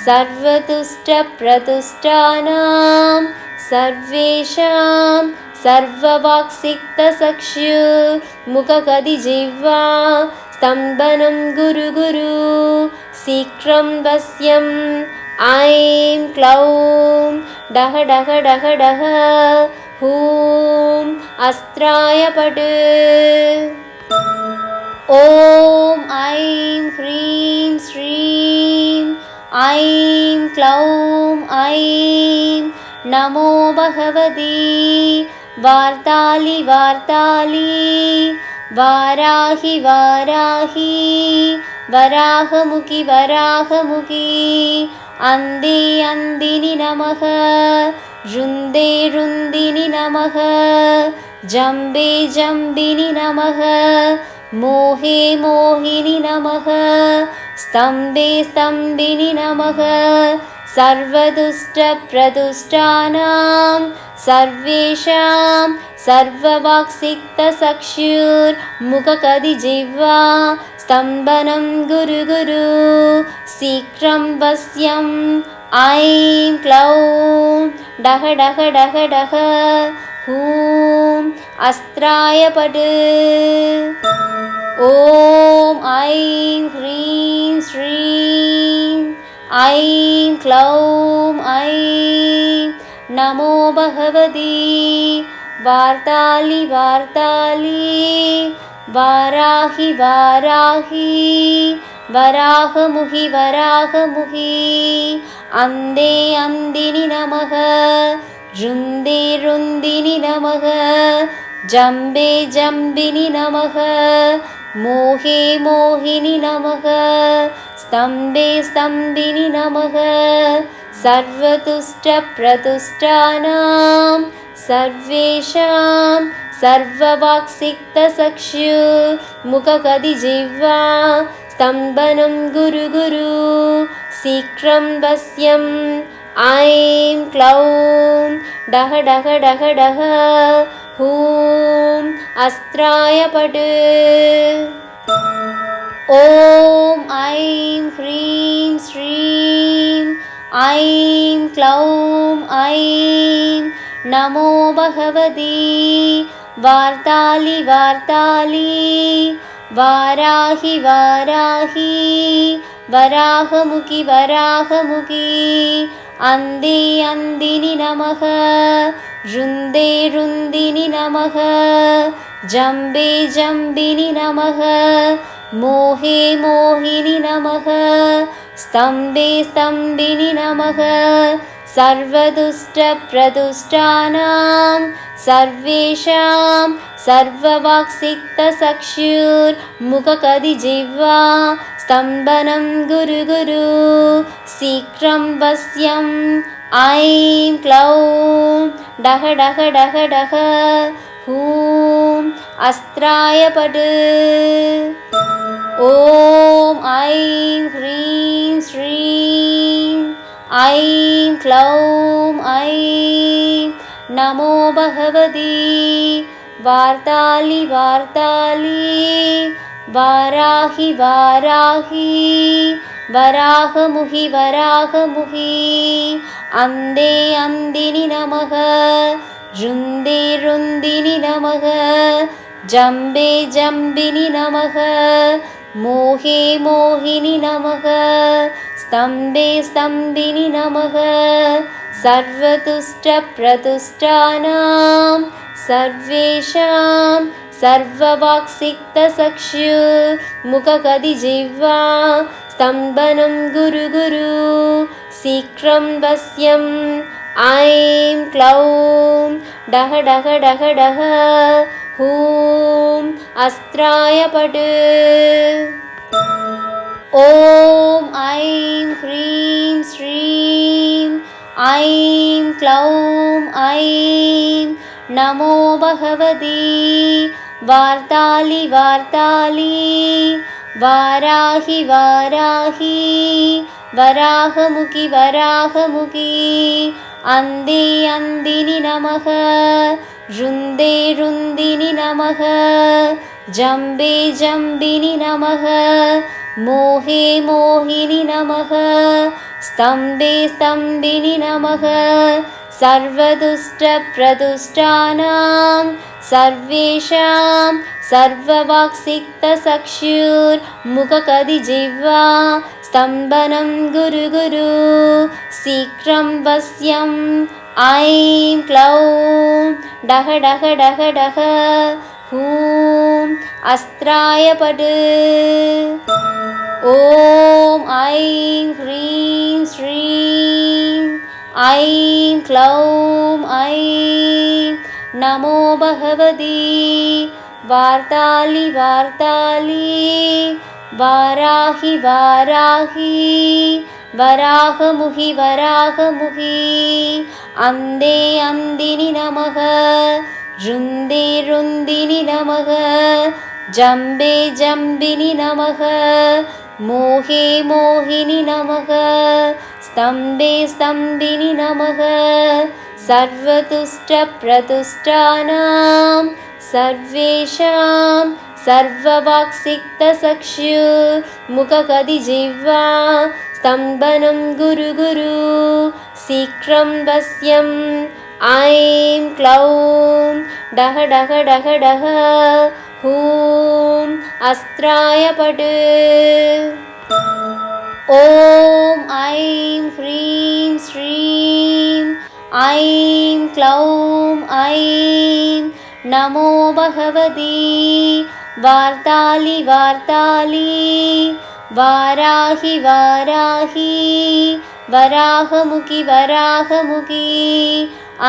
सर्वतुष्टप्रतुष्टानां सर्वेषां सर्ववाक्सिक्तचक्षुर्मुखकदिजिह्वा स्तम्भनं गुरु गुरु शीघ्रं वश्यम् ऐं क्लौं डह डह डह डह हूं अस्त्राय पट् ॐ ऐं ह्रीं श्रीं ऐं क्लौं ऐं नमो भगवती वार्ताली वार्ताली वाराहि वाराहि वराहमुखि वराहमुखि अन्धे अन्दिनि नमः रुन्दे रुन्दिनि नमः जम्बे जम्बिनि नमः मोहे मोहिनि नमः स्तम्भे स्तम्भिनि नमः सर्वदुष्टप्रदुष्टानां सर्वेषां सर्ववाक्सिक्तचक्षुर्मुखकदिजिह्वा स्तम्भनं गुरु गुरु शीघ्रं वश्यम् ऐं क्लौं डह डह डह डह हूं अस्त्राय पट् ॐ ऐं ह्रीं श्रीं ऐं क्लौं ऐं नमो भगवती वार्ताली वार्ताली वाराहि वाराहि वराहमुहि वराहमुहि अन्धे अन्दिनि नमः रुन्दे रुन्दिनि नमः जम्बे जम्बिनि नमः मोहे मोहिनि नमः स्तम्भे स्तम्भिनि नमः सर्वतुष्टप्रतुष्टानां सर्वेषां सर्ववाक्सिक्तचक्षुर्मुखकदिजिह्वा स्तम्भनं गुरु गुरु शीघ्रं वश्यम् ऐं क्लौं डह डह डह डह हूं अस्त्राय पट् ॐ ऐं ह्रीं श्रीं ऐं क्लौं ऐं नमो भगवती वार्ताली वार्ताली वाराहि वाराहि वराहमुखि वराहमुखि अन्धे अन्दिनि नमः रुन्दे रुन्दिनि नमः जम्बे जम्बिनि नमः मोहे मोहिनि नमः स्तम्भे स्तम्भिनि नमः सर्वदुष्टप्रदुष्टानां सर्वेषां सर्ववाक्सिक्तचक्षुर्मुखकदिजिह्वा स्तम्भनं गुरु गुरु शीघ्रं वश्यम् ऐं क्लौं डह डह डह डह हूं अस्त्राय पट् ॐ ऐं ह्रीं श्रीं ऐं क्लौं ऐं नमो भगवती वार्ताली वार्ताली वाराहि वाराहि वराहमुखि वराहमुखि अन्धे अन्दिनि नमः रुन्दे रुन्दिनि नमः जम्बे जम्बिनि नमः मोहे मोहिनि नमः स्तम्भे स्तम्भिनि नमः सर्वतुष्टप्रतुष्टानां सर्वेषां सर्ववाक्सिक्तचक्षुर्मुखकदिजिह्वा स्तम्भनं गुरु गुरु शीघ्रं वश्यम् ऐं क्लौं डह डह डह डह हूं अस्त्राय पट् ॐ ऐं ह्रीं श्रीं ऐं क्लौं ऐं नमो भगवती वार्ताली वार्ताली वाराहि वाराहि वराहमुखि वराहमुखि अन्धे अन्दिनि नमः रुन्दे रुन्दिनि नमः जम्बे जम्बिनि नमः मोहे मोहिनि नमः स्तम्भे स्तम्भिनि नमः सर्वदुष्टप्रदुष्टानां सर्वेषां सर्ववाक्सिक्तचक्षुर्मुखकदिजिह्वा स्तम्भनं गुरु गुरु शीघ्रं वश्यम् ऐं क्लौं डह डह डह डह हूं अस्त्राय पट् ॐ ऐं ह्रीं श्रीं ऐं क्लौं ऐं नमो भगवती वार्ताली वार्ताली वाराहि वाराहि वराहमुखि वराहमुखि अन्धे अन्दिनि नमः रुन्दे रुन्दिनि नमः जम्बे जम्बिनि नमः मोहे मोहिनि नमः स्तम्भे स्तम्भिनि नमः सर्वतुष्टप्रतुष्टानां सर्वेषां सर्ववाक्सिक्तचक्षुर्मुखकदिजिह्वा स्तम्भनं गुरु गुरु शीघ्रं वश्यम् ऐं क्लौं डह डह डह डह हूं अस्त्राय पट् ॐ ऐं ह्रीं श्रीं ऐं क्लौं ऐं नमो भगवती वार्ताली वार्ताली वाराहि वाराहि वराहमुखि वराहमुखि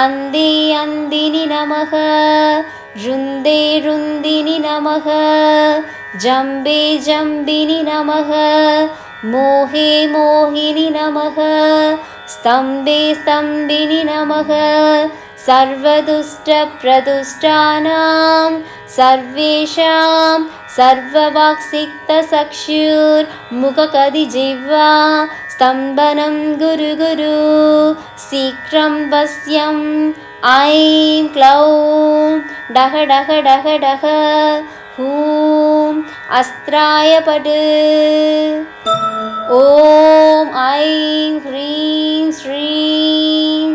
अन्धे अन्दिनि नमः रुन्दे रुन्दिनि नमः जम्बे जम्बिनि नमः मोहे मोहिनि नमः स्तम्भे स्तम्भिनि नमः सर्वदुष्टप्रदुष्टानां सर्वेषां सर्ववाक्सिक्तचक्षुर्मुखकदिजिह्वा स्तम्भनं गुरु गुरु शीघ्रं वश्यं ऐं क्लौं डह डह डह डह हूं अस्त्राय पट् ॐ ऐं ह्रीं श्रीं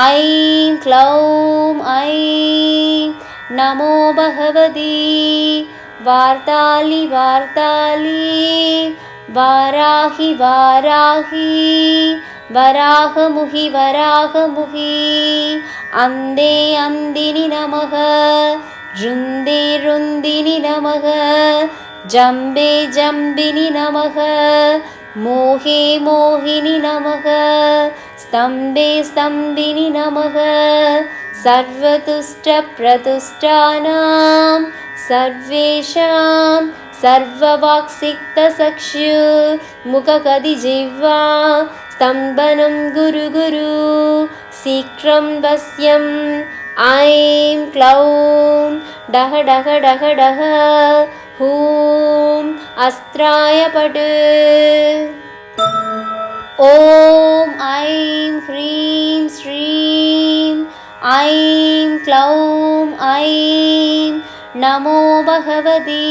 ऐं क्लौं ऐं नमो भगवती वार्ताली वार्ताली वाराहि वाराहि वराहमुहि वराहमुहि अन्धे अन्दिनि नमः रुन्दे रुन्दिनि नमः जम्बे जम्बिनि नमः मोहे मोहिनि नमः स्तम्भे स्तम्भिनि नमः सर्वतुष्टप्रतुष्टानां सर्वेषां सर्ववाक्सिक्तचक्षुर्मुखकदिजिह्वा स्तम्भनं गुरु गुरु शीघ्रं वश्यं ऐं क्लौं डह डह डह डह हूं अस्त्राय पट् ॐ ऐं ह्रीं श्रीं ऐं क्लौं ऐं नमो भगवती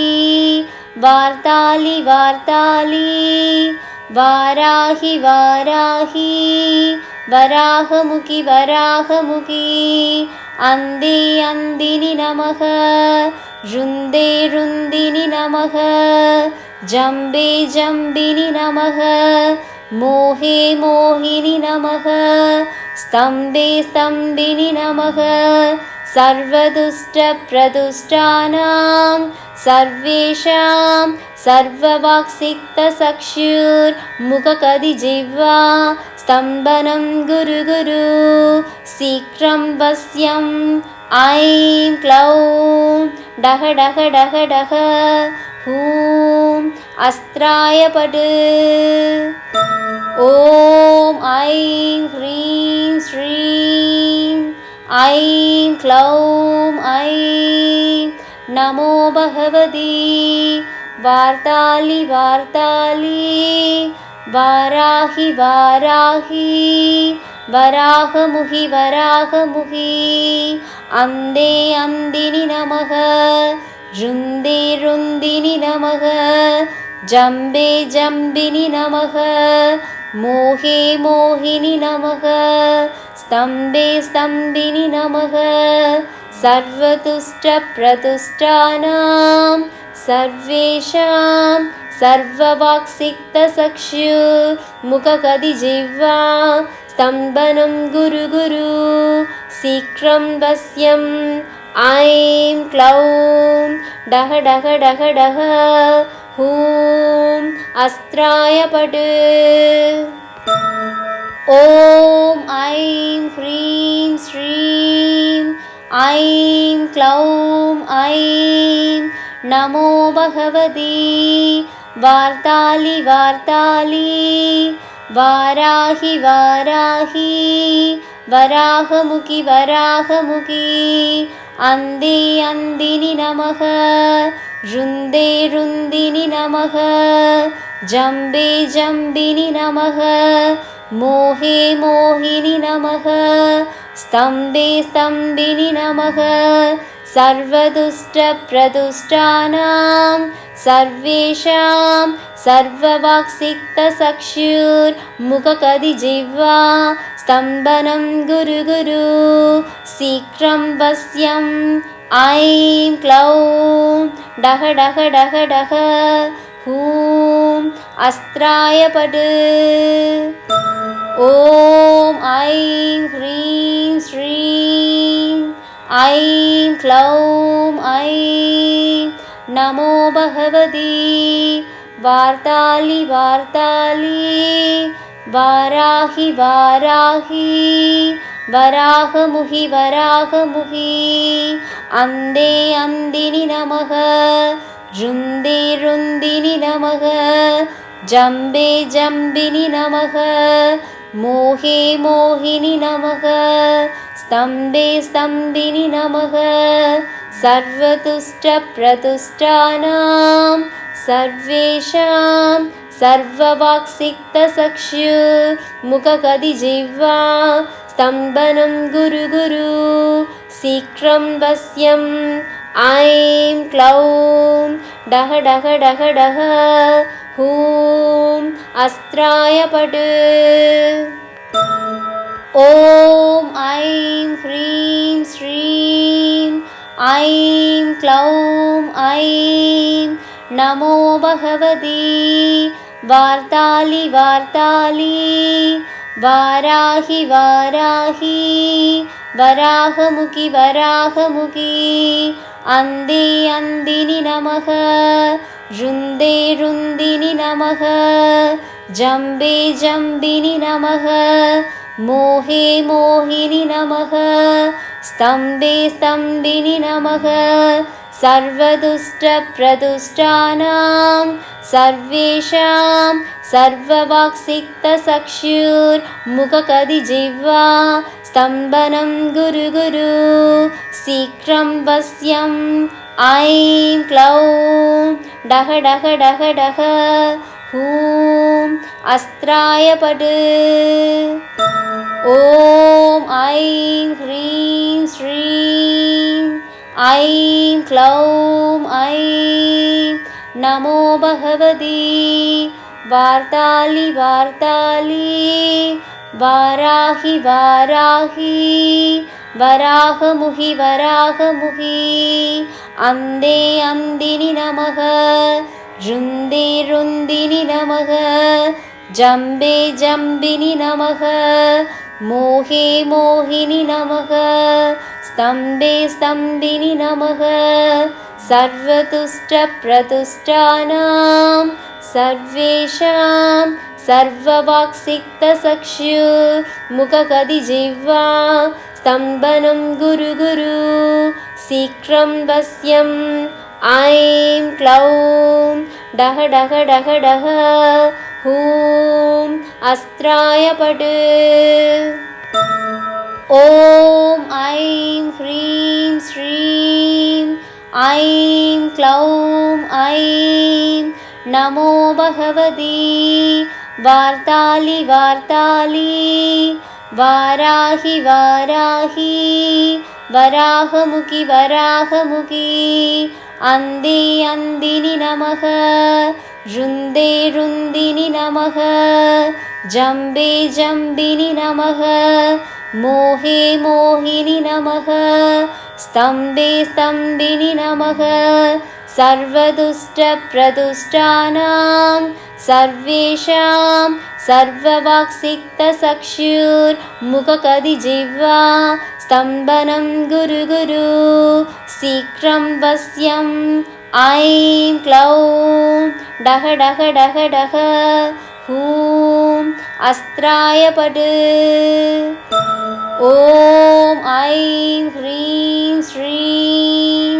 वार्ताली वार्ताली वाराहि वाराहि वराहमुखि वराहमुखि अन्धे अन्दिनि नमः रुन्दे रुन्दिनि नमः जम्बे जम्बिनि नमः मोहे मोहिनि नमः स्तम्भे स्तम्भिनि नमः सर्वदुष्टप्रदुष्टानां सर्वेषां सर्ववाक्सिक्तचक्षुर्मुखकदिजिह्वा स्तम्भनं गुरु गुरु शीघ्रं वश्यं ऐं क्लौं डह डह डह डह हूं अस्त्राय पट् ॐ ऐं ह्रीं श्रीं ऐं क्लौं ऐं नमो भगवती वार्ताली वार्ताली वाराहि वाराहि वराहमुहि वराहमुहि अन्धे अन्दिनि नमः रुन्दे रुन्दिनि नमः जम्बे जम्बिनि नमः मोहे मोहिनि नमः स्तम्भे स्तम्भिनि नमः सर्वतुष्टप्रतुष्टानां सर्वेषां सर्ववाक्सिक्तचक्षुर्मुखकदिजिह्वा स्तम्भनं गुरु गुरु शीघ्रं वश्यं ऐं क्लौं डह डह डह डह हूं अस्त्राय पट् ॐ ऐं ह्रीं श्रीं ऐं क्लौं ऐं नमो भगवती वार्ताली वार्ताली वाराहि वाराहि वराहमुखि वराहमुखि अन्धे अन्दिनि नमः रुन्दे रुन्दिनि नमः जम्बे जम्बिनि नमः मोहे मोहिनि नमः स्तम्भे स्तम्भिनि नमः सर्वदुष्टप्रदुष्टानां सर्वेषां सर्ववाक्सिक्तचक्षुर्मुखकदिजिह्वा स्तम्भनं गुरु गुरु शीघ्रं वश्यं ऐं क्लौं डह डह डह डह हूं अस्त्राय पट् ॐ ऐं ह्रीं श्रीं ऐं क्लौं ऐं नमो भगवती वार्ताली वार्ताली वाराहि वाराहि वराहमुहि वराहमुहि अन्धे अन्दिनि नमः रुन्दे रुन्दिनि नमः जम्बे जम्बिनि नमः मोहे मोहिनि नमः स्तम्भे स्तम्भिनि नमः सर्वतुष्टप्रतुष्टानां सर्वेषां सर्ववाक्सिक्तचक्षुर्मुखकदिजिह्वा स्तम्भनं गुरु गुरु शीघ्रं वश्यम् ऐं क्लौं डह डह डह डह हूं अस्त्राय पट् ॐ ऐं ह्रीं श्रीं ऐं क्लौं ऐं नमो भगवती वार्ताली वार्ताली वाराहि वाराहि वराहमुखि वराहमुखि अन्धे अन्दिनि नमः रुन्दे रुन्दिनि नमः जम्बे जम्बिनि नमः मोहे मोहिनि नमः स्तम्भे स्तम्भिनि नमः सर्वदुष्टप्रदुष्टानां सर्वेषां सर्ववाक्सिक्तचक्षुर्मुखकदिजिह्वा स्तम्भनं गुरु गुरु शीघ्रं वश्यम् ऐं क्लौं डह डह डह डह हूं अस्त्राय पट् ॐ ऐं ह्रीं श्रीं ऐं क्लौं ऐं नमो भगवती वार्ताली वार्ताली वाराहि वाराहि वराहमुखि वराहमुखि अन्धे अन्दिनि नमः रुन्दे रुन्दिनि नमः जम्बे जम्बिनि नमः मोहे मोहिनि नमः स्तम्भे स्तम्भिनि नमः सर्वतुष्टप्रतुष्टानां सर्वेषां सर्ववाक्सिक्तचक्षुर्मुखकदिजिह्वा स्तम्भनं गुरु गुरु शीघ्रं वश्यम् ऐं क्लौं डह डह डह डह हूं अस्त्राय पट् ॐ ऐं ह्रीं श्रीं ऐं क्लौं ऐं नमो भगवती वार्ताली वार्ताली वाराहि वाराहि वराहमुखि वराहमुखि अन्धे अन्दिनि नमः रुन्दे रुन्दिनि नमः जम्बे जम्बिनि नमः मोहे मोहिनि नमः स्तम्भे स्तम्भिनि नमः सर्वदुष्टप्रदुष्टानां सर्वेषां सर्ववाक्सिक्तचक्षुर्मुखकदिजिह्वा स्तम्भनं गुरु गुरु शीघ्रं वश्यम् ऐं क्लौं डह डह डह डह हूं अस्त्राय पट् ॐ ऐं ह्रीं श्रीं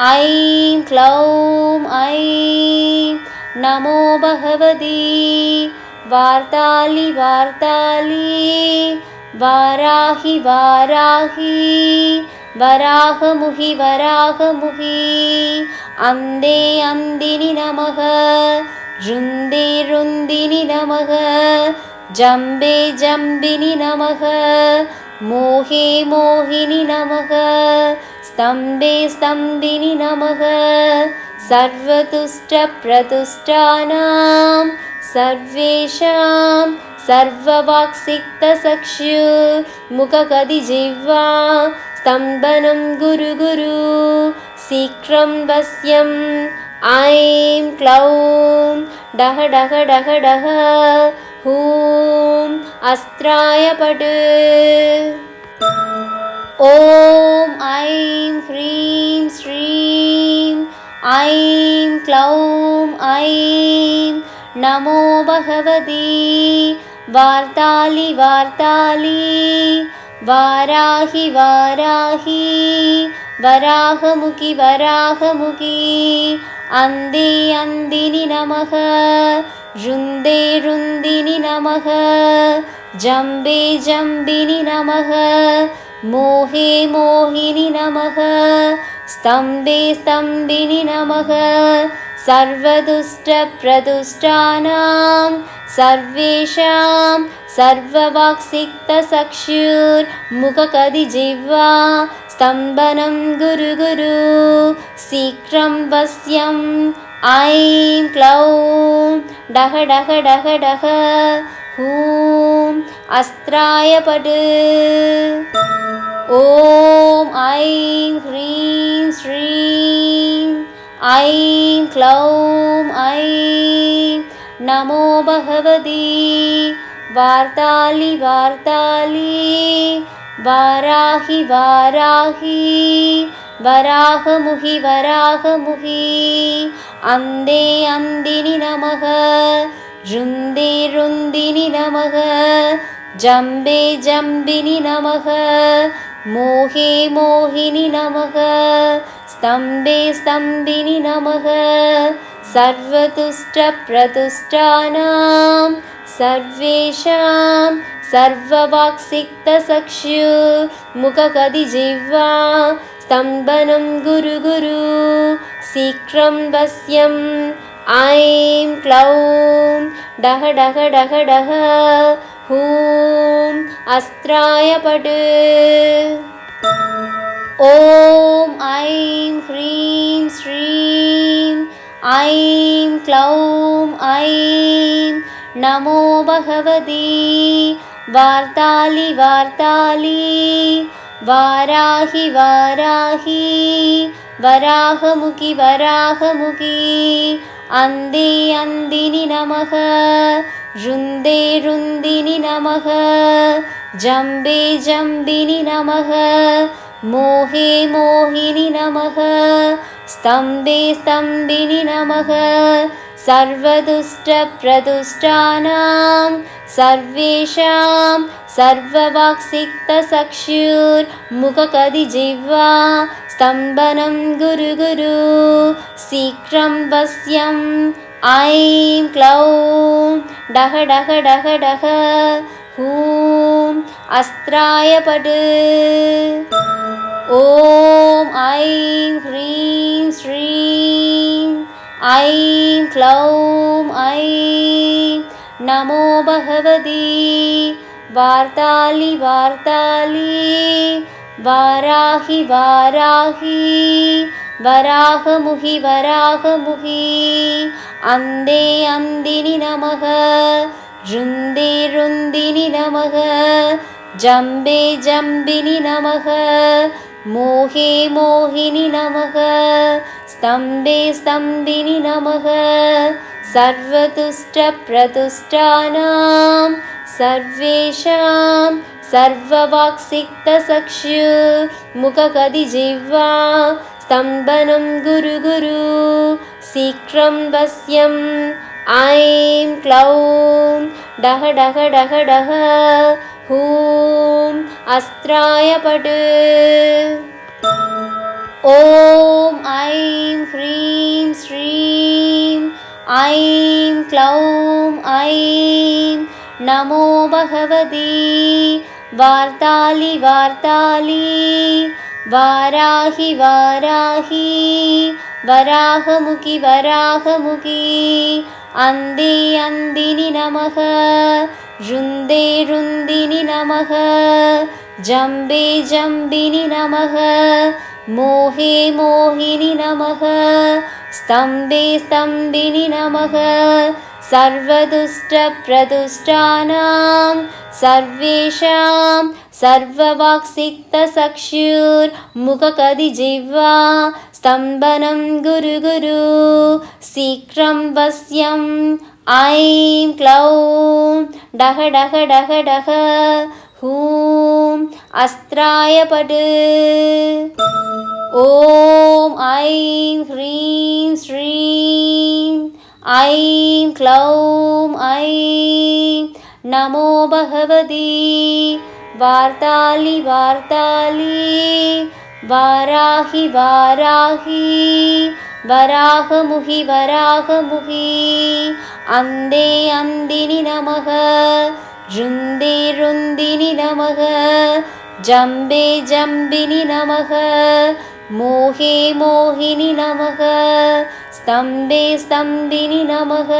ऐं क्लौं ऐं नमो भगवती वार्ताली वार्ताली वाराहि वाराहि वराहमुखि वराहमुखि अन्धे अन्दिनि नमः रुन्दे रुन्दिनि नमः जम्बे जम्बिनि नमः मोहे मोहिनि नमः स्तम्भे स्तम्भिनि नमः सर्वतुष्टप्रतुष्टानां सर्वेषां सर्ववाक्सिक्तचक्षुर्मुखकदिजिह्वा स्तम्भनं गुरु गुरु शीघ्रं वश्यम् ऐं क्लौं डह डह डह डह हूं अस्त्राय पट् ॐ ऐं ह्रीं श्रीं ऐं क्लौं ऐं नमो भगवती वार्ताली वार्ताली वाराहि वाराहि वराहमुखि वराहमुखि अन्धे अन्दिनि नमः रुन्दे रुन्दिनि नमः जम्बे जम्बिनि नमः मोहे मोहिनि नमः स्तम्भे स्तम्भिनि नमः सर्वदुष्टप्रदुष्टानां सर्वेषां सर्ववाक्सिक्तचक्षुर्मुखकदिजिह्वा स्तम्भनं गुरु गुरु शीघ्रं वश्यम् ऐं क्लौं डह डह डह डह हूं अस्त्राय पट् ॐ ऐं ह्रीं श्रीं ऐं क्लौं ऐं नमो भगवती वार्ताली वार्ताली वाराहि वाराहि वराहमुहि वराहमुहि अन्धे अन्धिनि नमः रुन्दे रुन्दिनि नमः जम्बे जम्बिनि नमः मोहे मोहिनि नमः स्तम्भे स्तम्भिनि नमः सर्वतुष्टप्रतुष्टानां सर्वेषां सर्ववाक्सिक्तचक्षुर्मुखकदिजिह्वा स्तम्भनं गुरु गुरु शीघ्रं वश्यम् ऐं क्लौं डह डह डह डह हूं अस्त्राय पट् ॐ ऐं ह्रीं श्रीं ऐं क्लौं ऐं नमो भगवती वार्ताली वार्ताली वाराहि वाराहि वराहमुखि वराहमुखि अन्धे अन्धिनि नमः रुन्दे रुन्दिनि नमः जम्बे जम्बिनि नमः मोहे मोहिनि नमः स्तम्भे स्तम्भिनि नमः सर्वदुष्टप्रदुष्टानां सर्वेषां सर्ववाक्सिक्तचक्षुर्मुखकदिजिह्वा स्तम्भनं गुरु गुरु शीघ्रं वश्यम् ऐं क्लौं डह डह डह डह हूं अस्त्राय पट् ॐ ऐं ह्रीं श्रीं ऐं क्लौं ऐं नमो भगवती वार्ताली वार्ताली वाराहि वाराहि वराहमुहि वराहमुहि अन्धे अन्धिनि नमः रुन्दे रुन्दिनि नमः जम्बे जम्बिनि नमः मोहे मोहिनि नमः स्तम्भे स्तम्भिनि नमः सर्वतुष्टप्रतुष्टानां सर्वेषां सर्ववाक्सिक्तचक्षुर्मुखकदिजिह्वा स्तम्भनं गुरु गुरु शीघ्रं वश्यम् ऐं क्लौं डह डह डह डह हूं अस्त्राय पट् ॐ ऐं ह्रीं श्रीं ऐं क्लौं ऐं नमो भगवती वार्ताली वार्ताली वाराहि वाराहि वराहमुखि वराहमुखि अन्धे अन्धिनि नमः रुन्दे रुन्दिनि नमः जम्बे जम्बिनि नमः मोहे मोहिनि नमः स्तम्भे स्तम्भिनि नमः सर्वदुष्टप्रदुष्टानां सर्वेषां सर्ववाक्सिक्तचक्षुर्मुखकदिजिह्वा स्तम्भनं गुरु गुरु शीघ्रं वश्यम् ऐं क्लौं डह डह डह डह हूं अस्त्राय पट् ॐ ऐं ह्रीं श्रीं ऐं क्लौं ऐं नमो भगवती वार्ताली वार्ताली वाराहि वाराहि वराहमुखि वराहमुखि अन्धे अन्दिनि नमः रुन्दे रुन्दिनि नमः जम्बे जम्बिनि नमः मोहे मोहिनि नमः स्तम्भे स्तम्भिनि नमः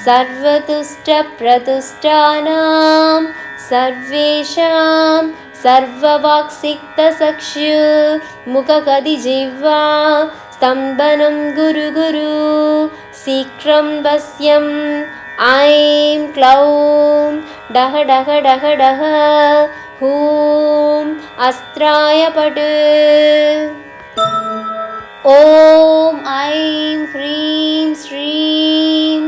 सर्वतुष्टप्रतुष्टानां सर्वेषां सर्ववाक्सिक्तचक्षुर्मुखकदिजिह्वा स्तम्भनं गुरु गुरु शीघ्रं वश्यम् ऐं क्लौं डह डह डह डह हूं अस्त्राय पट् ॐ ऐं ह्रीं श्रीं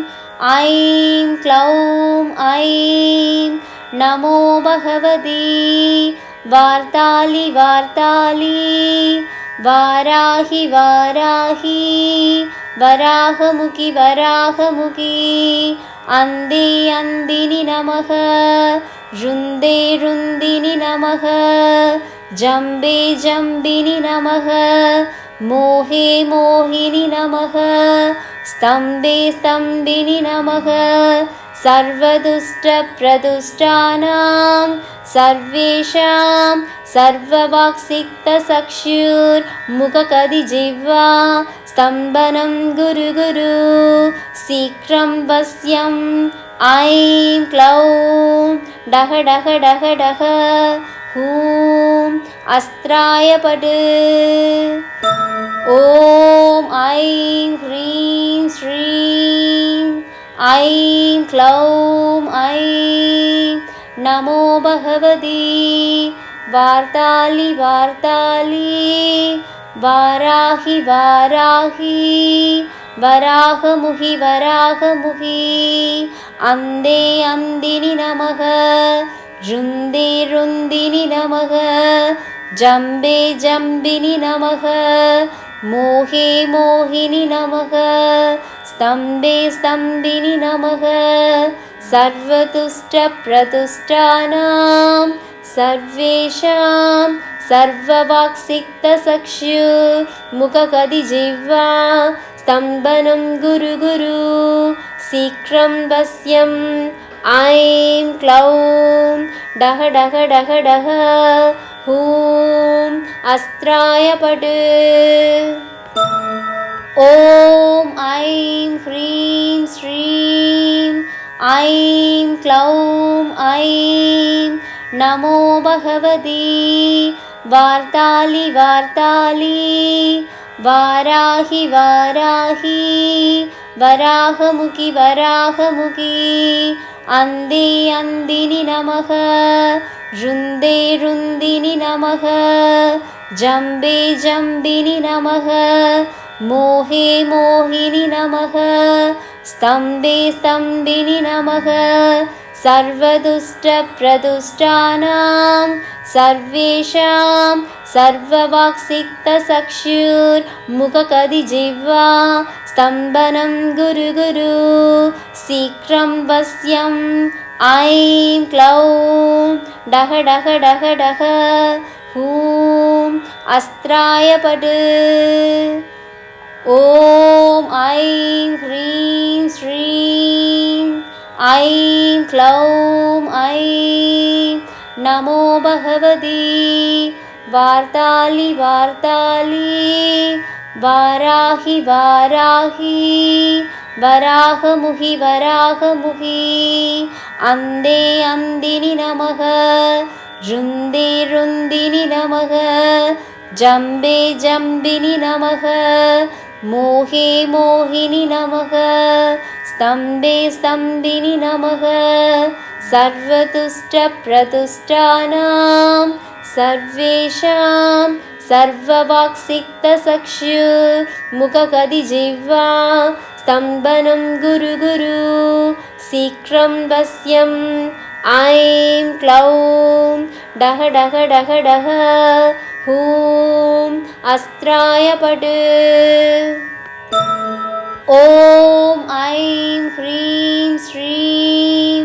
ऐं क्लौं ऐं नमो भगवती वार्ताली वार्ताली वाराहि वाराहि वराहमुखि वराहमुखि अन्धे अन्दिनि नमः रुन्दे रुन्दिनि नमः जम्बे जम्बिनि नमः मोहे मोहिनि नमः स्तम्भे स्तम्भिनि नमः सर्वदुष्टप्रदुष्टानां सर्वेषां सर्ववाक्सिक्तचक्षुर्मुखकदिजिह्वा स्तम्भनं गुरु गुरु शीघ्रं वश्यम् ऐं क्लौं डह डह डह डह हूं अस्त्राय पट् ॐ ऐं ह्रीं श्रीं ऐं क्लौं ऐं नमो भगवती वार्ताली वार्ताली वाराहि वाराहि वराहमुखि वराहमुखि अन्धे अन्दिनि नमः रुन्दे रुन्दिनि नमः जम्बे जम्बिनि नमः मोहे मोहिनि नमः स्तम्भे स्तम्भिनि नमः सर्वतुष्टप्रतुष्टानां सर्वेषां सर्ववाक्सिक्तचक्षुर्मुखकदिजिह्वा स्तम्भनं गुरु गुरु शीघ्रं वश्यम् ऐं क्लौं डह डह डह डह हूं अस्त्राय पट् ॐ ऐं ह्रीं श्रीं ऐं क्लौं ऐं नमो भगवती वार्ताली वार्ताली वाराहि वाराहि वराहमुखि वराहमुखि अन्धे अन्दिनि नमः रुन्दे रुन्दिनि नमः जम्बे जम्बिनि नमः मोहे मोहिनि नमः स्तम्भे स्तम्भिनि नमः सर्वदुष्टप्रदुष्टानां सर्वेषां सर्ववाक्सिक्तचक्षुर्मुखकदिजिह्वा स्तम्भनं गुरु गुरु शीघ्रं वश्यम् ऐं क्लौं डह डह डह डह हूं अस्त्राय पट् ॐ ऐं ह्रीं श्रीं ऐं क्लौं ऐं नमो भगवती वार्ताली वार्ताली वाराहि वाराहि वराहमुखि वराहमुखि अन्धे अन्दिनि नमः रुन्दे रुन्दिनि नमः जम्बे जम्बिनि नमः मोहे मोहिनि नमः स्तम्भे स्तम्भिनि नमः सर्वतुष्टप्रतुष्टानां सर्वेषां सर्ववाक्सिक्तचक्षुर्मुखकदिजिह्वा स्तम्भनं गुरु गुरु शीघ्रं वश्यम् ऐं क्लौं डह डह डह डह हूं अस्त्राय पट् ॐ ऐं ह्रीं श्रीं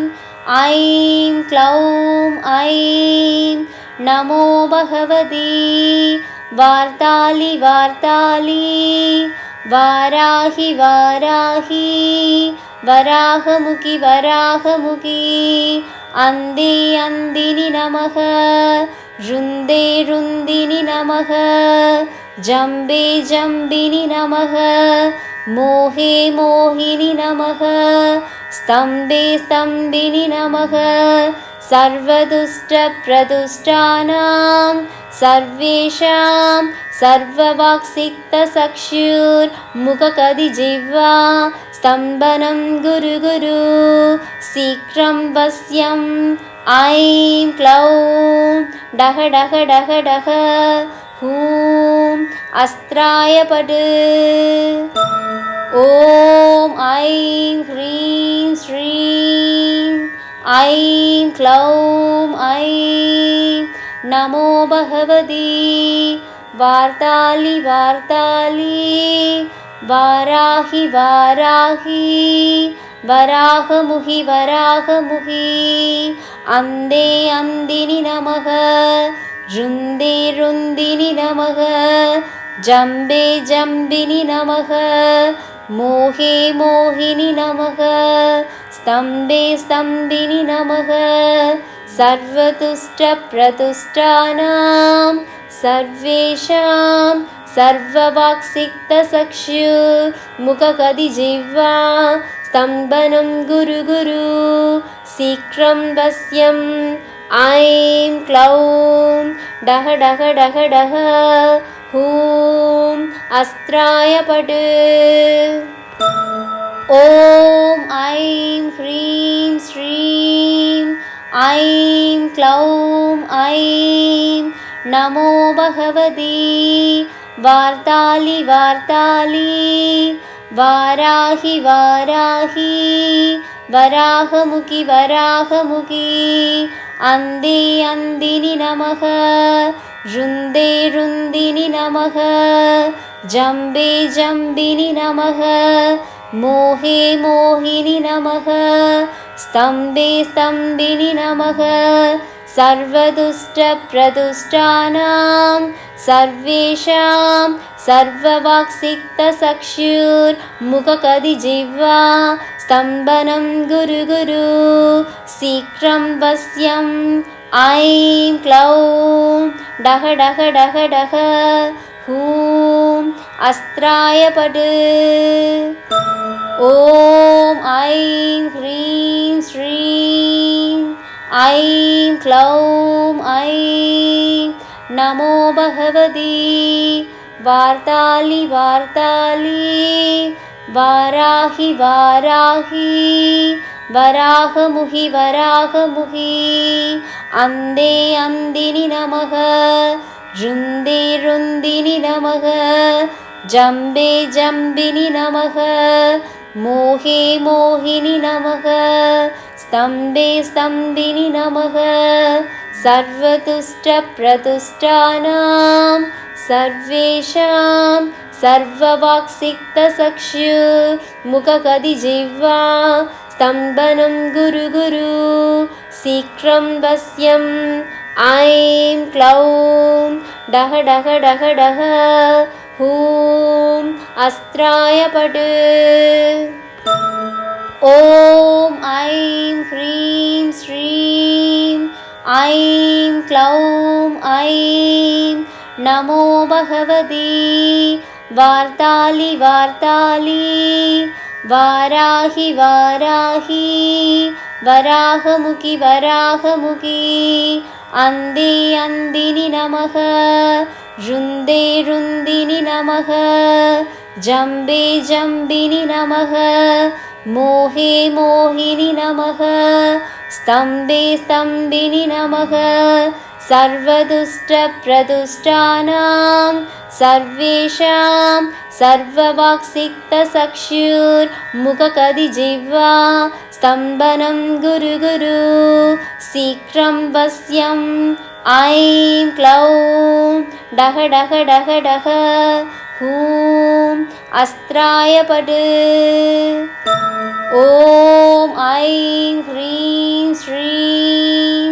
ऐं क्लौं ऐं नमो भगवती वार्ताली वार्ताली वाराहि वाराहि वराहमुखि वराहमुखि अन्धे अन्दिनि नमः रुन्दे रुन्दिनि नमः जम्बे जम्बिनि नमः मोहे मोहिनि नमः स्तम्भे स्तम्भिनि नमः सर्वदुष्टप्रदुष्टानां सर्वेषां सर्ववाक्सिक्तचक्षुर्मुखकदिजिह्वा स्तम्भनं गुरु गुरु शीघ्रं वश्यम् ऐं क्लौं डह डह डह डह हूं अस्त्राय पट् ॐ ऐं ह्रीं श्रीं ऐं क्लौं ऐं नमो भगवती वार्ताली वार्ताली वाराहि वाराहि वराहमुखि वराहमुखि अन्धे अन्दिनि नमः रुन्दे रुन्दिनि नमः जम्बे जम्बिनि नमः मोहे मोहिनि नमः स्तम्भे स्तम्भिनि नमः सर्वतुष्टप्रतुष्टानां सर्वेषां सर्ववाक्सिक्तचक्षुर्मुखकदिजिह्वा स्तम्भनं गुरु गुरु शीघ्रं वश्यम् ऐं क्लौं डह डह डह डह हूं अस्त्राय पट् ॐ ऐं ह्रीं श्रीं ऐं क्लौं ऐं नमो भगवती वार्ताली वार्ताली वाराहि वाराहि वराहमुखि वराहमुखि अन्धे अन्दिनि नमः रुन्दे रुन्दिनि नमः जम्बे जम्बिनि नमः मोहे मोहिनि नमः स्तम्भे स्तम्भिनि नमः सर्वदुष्टप्रदुष्टानां सर्वेषां सर्ववाक्सिक्तचक्षुर्मुखकदिजिह्वा स्तम्भनं गुरु गुरु शीघ्रं वश्यम् ऐं क्लौं डह डह डह डह हूं अस्त्राय पट् ॐ ऐं ह्रीं श्रीं ऐं क्लौं ऐं नमो भगवती वार्ताली वार्ताली वाराहि वाराहि वराहमुखि वराहमुखि अन्धे अन्दिनि नमः रुन्दे रुन्दिनि नमः जम्बे जम्बिनि नमः मोहे मोहिनि नमः स्तम्भे स्तम्भिनि नमः सर्वतुष्टप्रतुष्टानां सर्वेषां सर्ववाक्सिक्तचक्षुर्मुखकदिजिह्वा स्तम्भनं गुरु गुरु शीघ्रं वश्यम् ऐं क्लौं डह डह डह डह हूं अस्त्राय पट् ॐ ऐं ह्रीं श्रीं ऐं क्लौं ऐं नमो भगवती वार्ताली वार्ताली वाराहि वाराहि वराहमुखि वराहमुखि अन्धे अन्दिनि नमः रुन्दे रुन्दिनि नमः जम्बे जम्बिनि नमः मोहे मोहिनि नमः स्तम्भे स्तम्भिनि नमः सर्वदुष्टप्रदुष्टानां सर्वेषां सर्ववाक्सिक्तचक्षुर्मुखकदिजिह्वा स्तम्भनं गुरु गुरु शीघ्रं वश्यम् ऐं क्लौं डह डह डह डह हूं अस्त्राय पट् ॐ ऐं ह्रीं श्रीं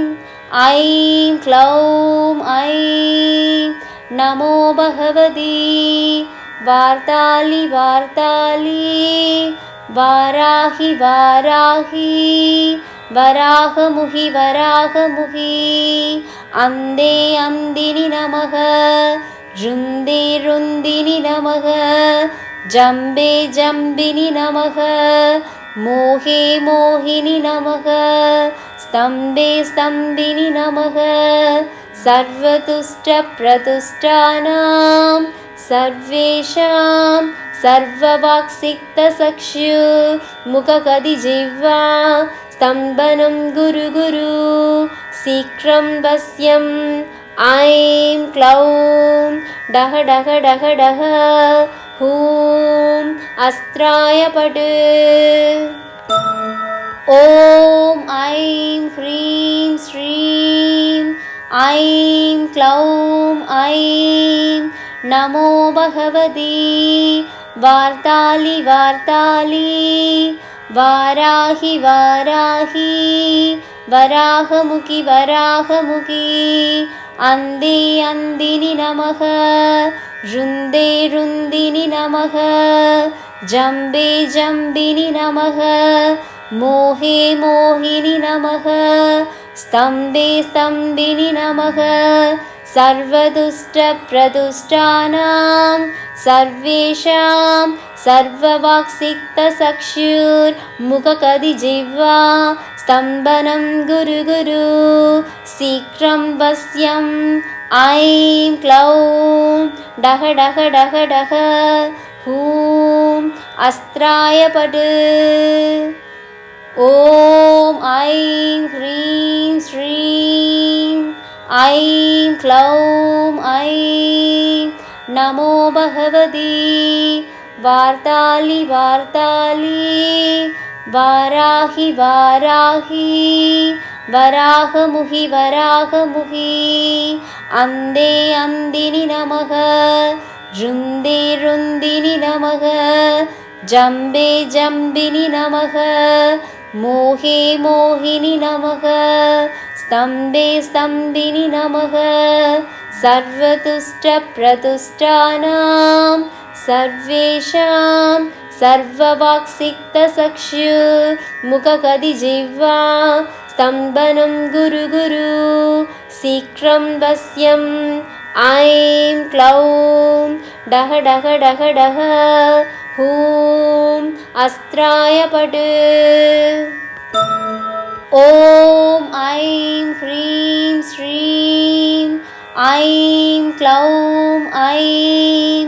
ऐं क्लौं ऐं नमो भगवती वार्ताली वार्ताली वाराहि वाराहि वराहमुहि वराहमुहि अन्धे अन्दिनि नमः रुन्दे रुन्दिनि नमः जम्बे जम्बिनि नमः मोहे मोहिनि नमः स्तम्भे स्तम्भिनि नमः सर्वतुष्टप्रतुष्टानां सर्वेषां सर्ववाक्सिक्तचक्षुर्मुखकदिजिह्वा स्तम्भनं गुरु गुरु शीघ्रं वश्यं ऐं क्लौं डह डह डह डह हूं अस्त्राय पट् ॐ ऐं ह्रीं श्रीं ऐं क्लौं ऐं नमो भगवती वार्ताली वार्ताली वाराहि वाराहि वराहमुखि वराहमुखि अन्धे अन्दिनि नमः रुन्दे रुन्दिनि नमः जम्बे जम्बिनि नमः मोहे मोहिनि नमः स्तम्भे स्तम्भिनि नमः सर्वदुष्टप्रदुष्टानां सर्वेषां सर्ववाक्सिक्तचक्षुर्मुखकदिजिह्वा स्तम्भनं गुरु गुरु शीघ्रं वश्यं ऐं क्लौं डह डह डह डह हूं अस्त्राय पट् ॐ ऐं ह्रीं श्रीं ऐं क्लौं ऐं नमो भगवती वार्ताली वार्ताली वाराहि वाराहि वराहमुहि वराहमुहि अन्धे अन्दिनि नमः रुन्दे रुन्दिनि नमः जम्बे जम्बिनि नमः मोहे मोहिनि नमः स्तम्भे स्तम्भिनि नमः सर्वतुष्टप्रतुष्टानां सर्वेषां सर्ववाक्सिक्तचक्षुर्मुखकदिजिह्वा स्तम्भनं गुरु गुरु शीघ्रं वश्यं ऐं क्लौं डह डह डह डह हूं अस्त्राय पट् ॐ ऐं ह्रीं श्रीं ऐं क्लौं ऐं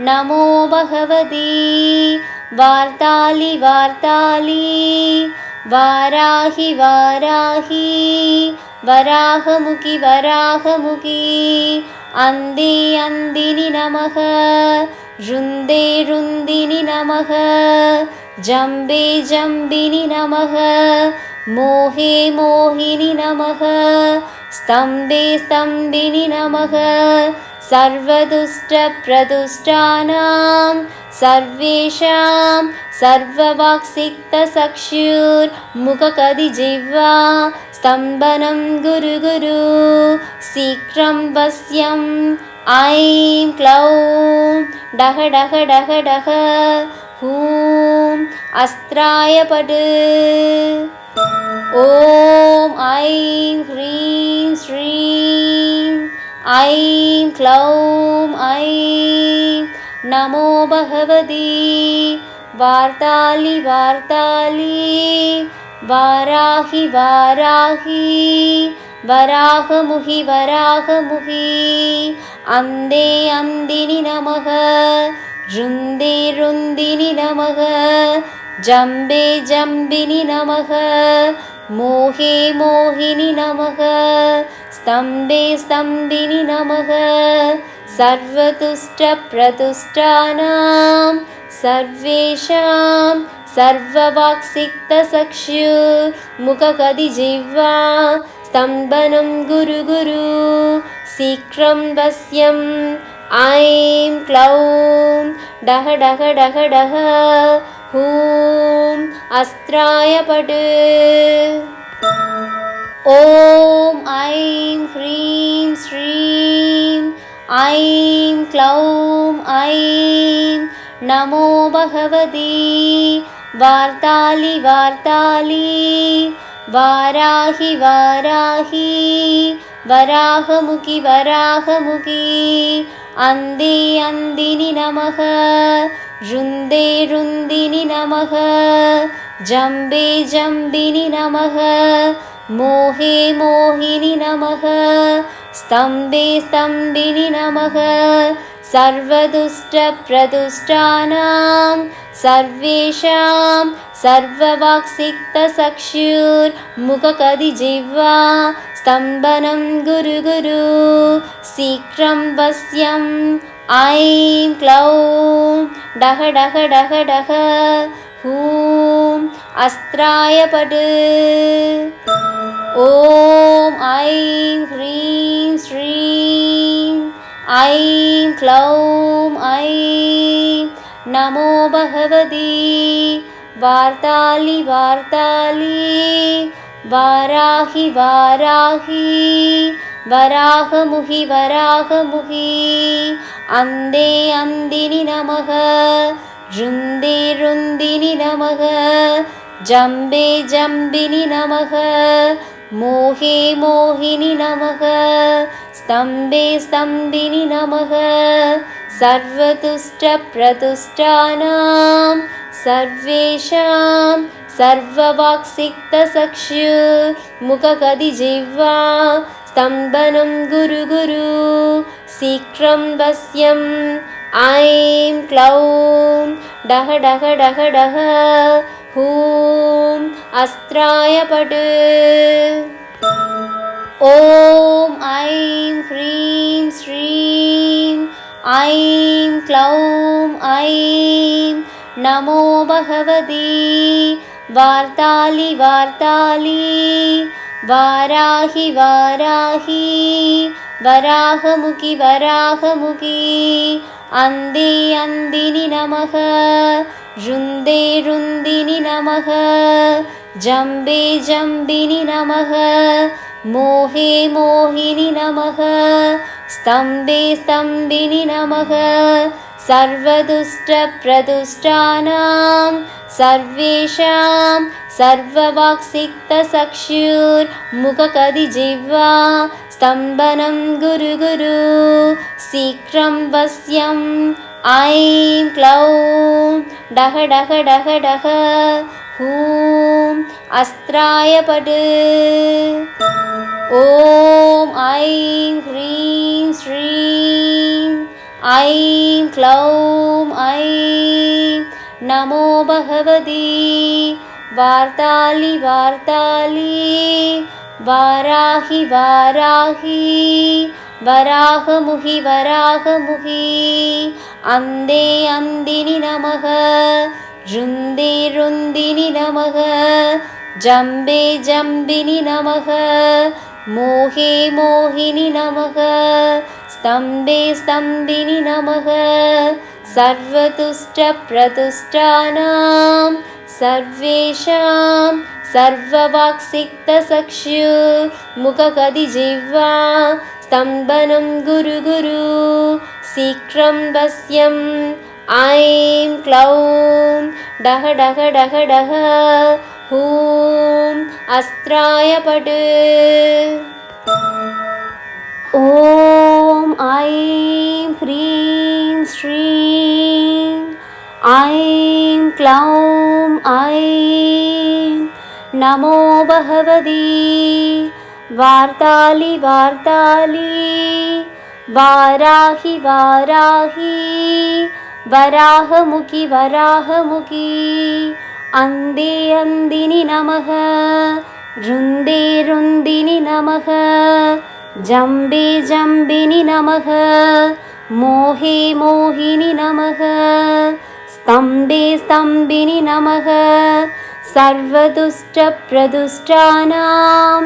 नमो भगवती वार्ताली वार्ताली वाराहि वाराहि वराहमुखि वराहमुखि अन्धे अन्दिनि नमः रुन्दे रुन्दिनि नमः जम्बे जम्बिनि नमः मोहे मोहिनि नमः स्तम्भे स्तम्भिनि नमः सर्वदुष्टप्रदुष्टानां सर्वेषां सर्ववाक्सिक्तचक्षुर्मुखकदिजिह्वा स्तम्भनं गुरु गुरु शीघ्रं वश्यं ऐं क्लौं डह डह डह डह हूं अस्त्राय पट् ॐ ऐं ह्रीं श्रीं ऐं क्लौं ऐं नमो भगवती वार्ताली वार्ताली वाराहि वाराहि वराहमुहि वराहमुहि अन्धे अन्दिनि नमः रुन्दे रुन्दिनि नमः जम्बे जम्बिनि नमः मोहे मोहिनि नमः स्तम्भे स्तम्भिनि नमः सर्वतुष्टप्रतुष्टानां सर्वेषां सर्ववाक्सिक्तचक्षुर्मुखकदिजिह्वा स्तम्भनं गुरु गुरु शीघ्रं वश्यं ऐं क्लौं डह डह डह डह हूं अस्त्राय पट् ॐ ऐं ह्रीं श्रीं ऐं क्लौं ऐं नमो भगवती वार्ताली वार्ताली वाराहि वाराहि वराहमुखि वराहमुखि अंदे अंदिनि नमः रुन्दे रुन्दिनि नमः जम्बे जम्बिनि नमः मोहे मोहिनि नमः स्तम्बे स्तम्बिनि नमः सर्वदुष्टप्रदुष्टानां सर्वेषां सर्ववाक्सिक्तचक्षुर्मुखकदिजिह्वा स्तम्भनं गुरु गुरु शीघ्रं वश्यं ऐं क्लौं डह डह डह डह हूं अस्त्राय पट् ॐ ऐं ह्रीं श्रीं ऐं क्लौं ऐं नमो भगवती वार्ताली वार्ताली वाराहि वाराहि वराहमुखि वराहमुखि अंदे अंदिनि नमः रुन्दे रुन्दिनि नमः जम्बे जम्बिनि नमः मोहे मोहिनि नमः स्तम्बे स्तम्बिनि नमः सर्वतुष्टप्रतुष्टानां सर्वेषां सर्ववाक्सिक्तचक्षुर्मुखकदिजिह्वा स्तम्भनं गुरु गुरु शीघ्रं वश्यं ऐं क्लौं डह डह डह डह हूं अस्त्राय पट् ॐ ऐं ह्रीं श्रीं ऐं क्लौं ऐं नमो भगवती वार्ताली वार्ताली वाराहि वाराहि वराहमुखि वराहमुखि अंदे अंदिनि नमः रुन्दे रुन्दिनि नमः जम्बे जम्बिनि नमः मोहे मोहिनि नमः स्तम्बे स्तम्बिनि नमः सर्वदुष्टप्रदुष्टानां सर्वेषां सर्ववाक्सिक्तचक्षुर्मुखकदिजिह्वा स्तम्भनं गुरु गुरु शीघ्रं वश्यं ऐं क्लौं डह डह डह डह हूं अस्त्राय पट् ॐ ऐं ह्रीं श्रीं ऐं क्लौं ऐं नमो भगवती वार्ताली वार्ताली वाराहि वाराहि वराहमुखि वराहमुखि अंदे अंदिनि नमः रुन्दे रुन्दिनि नमः जम्बे जम्बिनि नमः मोहे मोहिनि नमः स्तम्बे स्तम्बिनि नमः सर्वतुष्टप्रतुष्टानां सर्वेषां सर्ववाक्सिक्तचक्षुर्मुखकदिजिह्वा स्तम्भनं गुरु गुरु शीघ्रं वश्यं ऐं क्लौं डह डह डह डह हूं अस्त्राय पट् ॐ ऐं ह्रीं श्रीं ऐं क्लौं ऐं नमो भगवती वार्ताली वार्ताली वाराहि वाराहि वराहमुखि वराहमुखि अंदे अंदिनि नमः रुन्दे रुन्दिनि नमः जम्बे जम्बिनि नमः मोहे मोहिनि नमः स्तम्बे स्तम्बिनि नमः सर्वदुष्टप्रदुष्टानां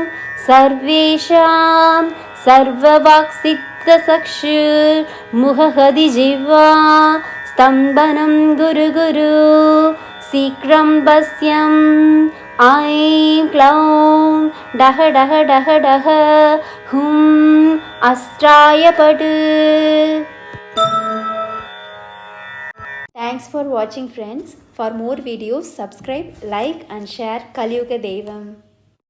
सर्वेषां सर्ववाक्सिक्तचक्षुर्मुखकदिजिह्वा स्तम्भनं गुरु गुरु शीघ्रं वश्यं ऐं क्लौं डह डह डह डह हूं अस्त्राय पट् Thanks for watching friends. For more videos, subscribe, like and share Kaliyuga Devam.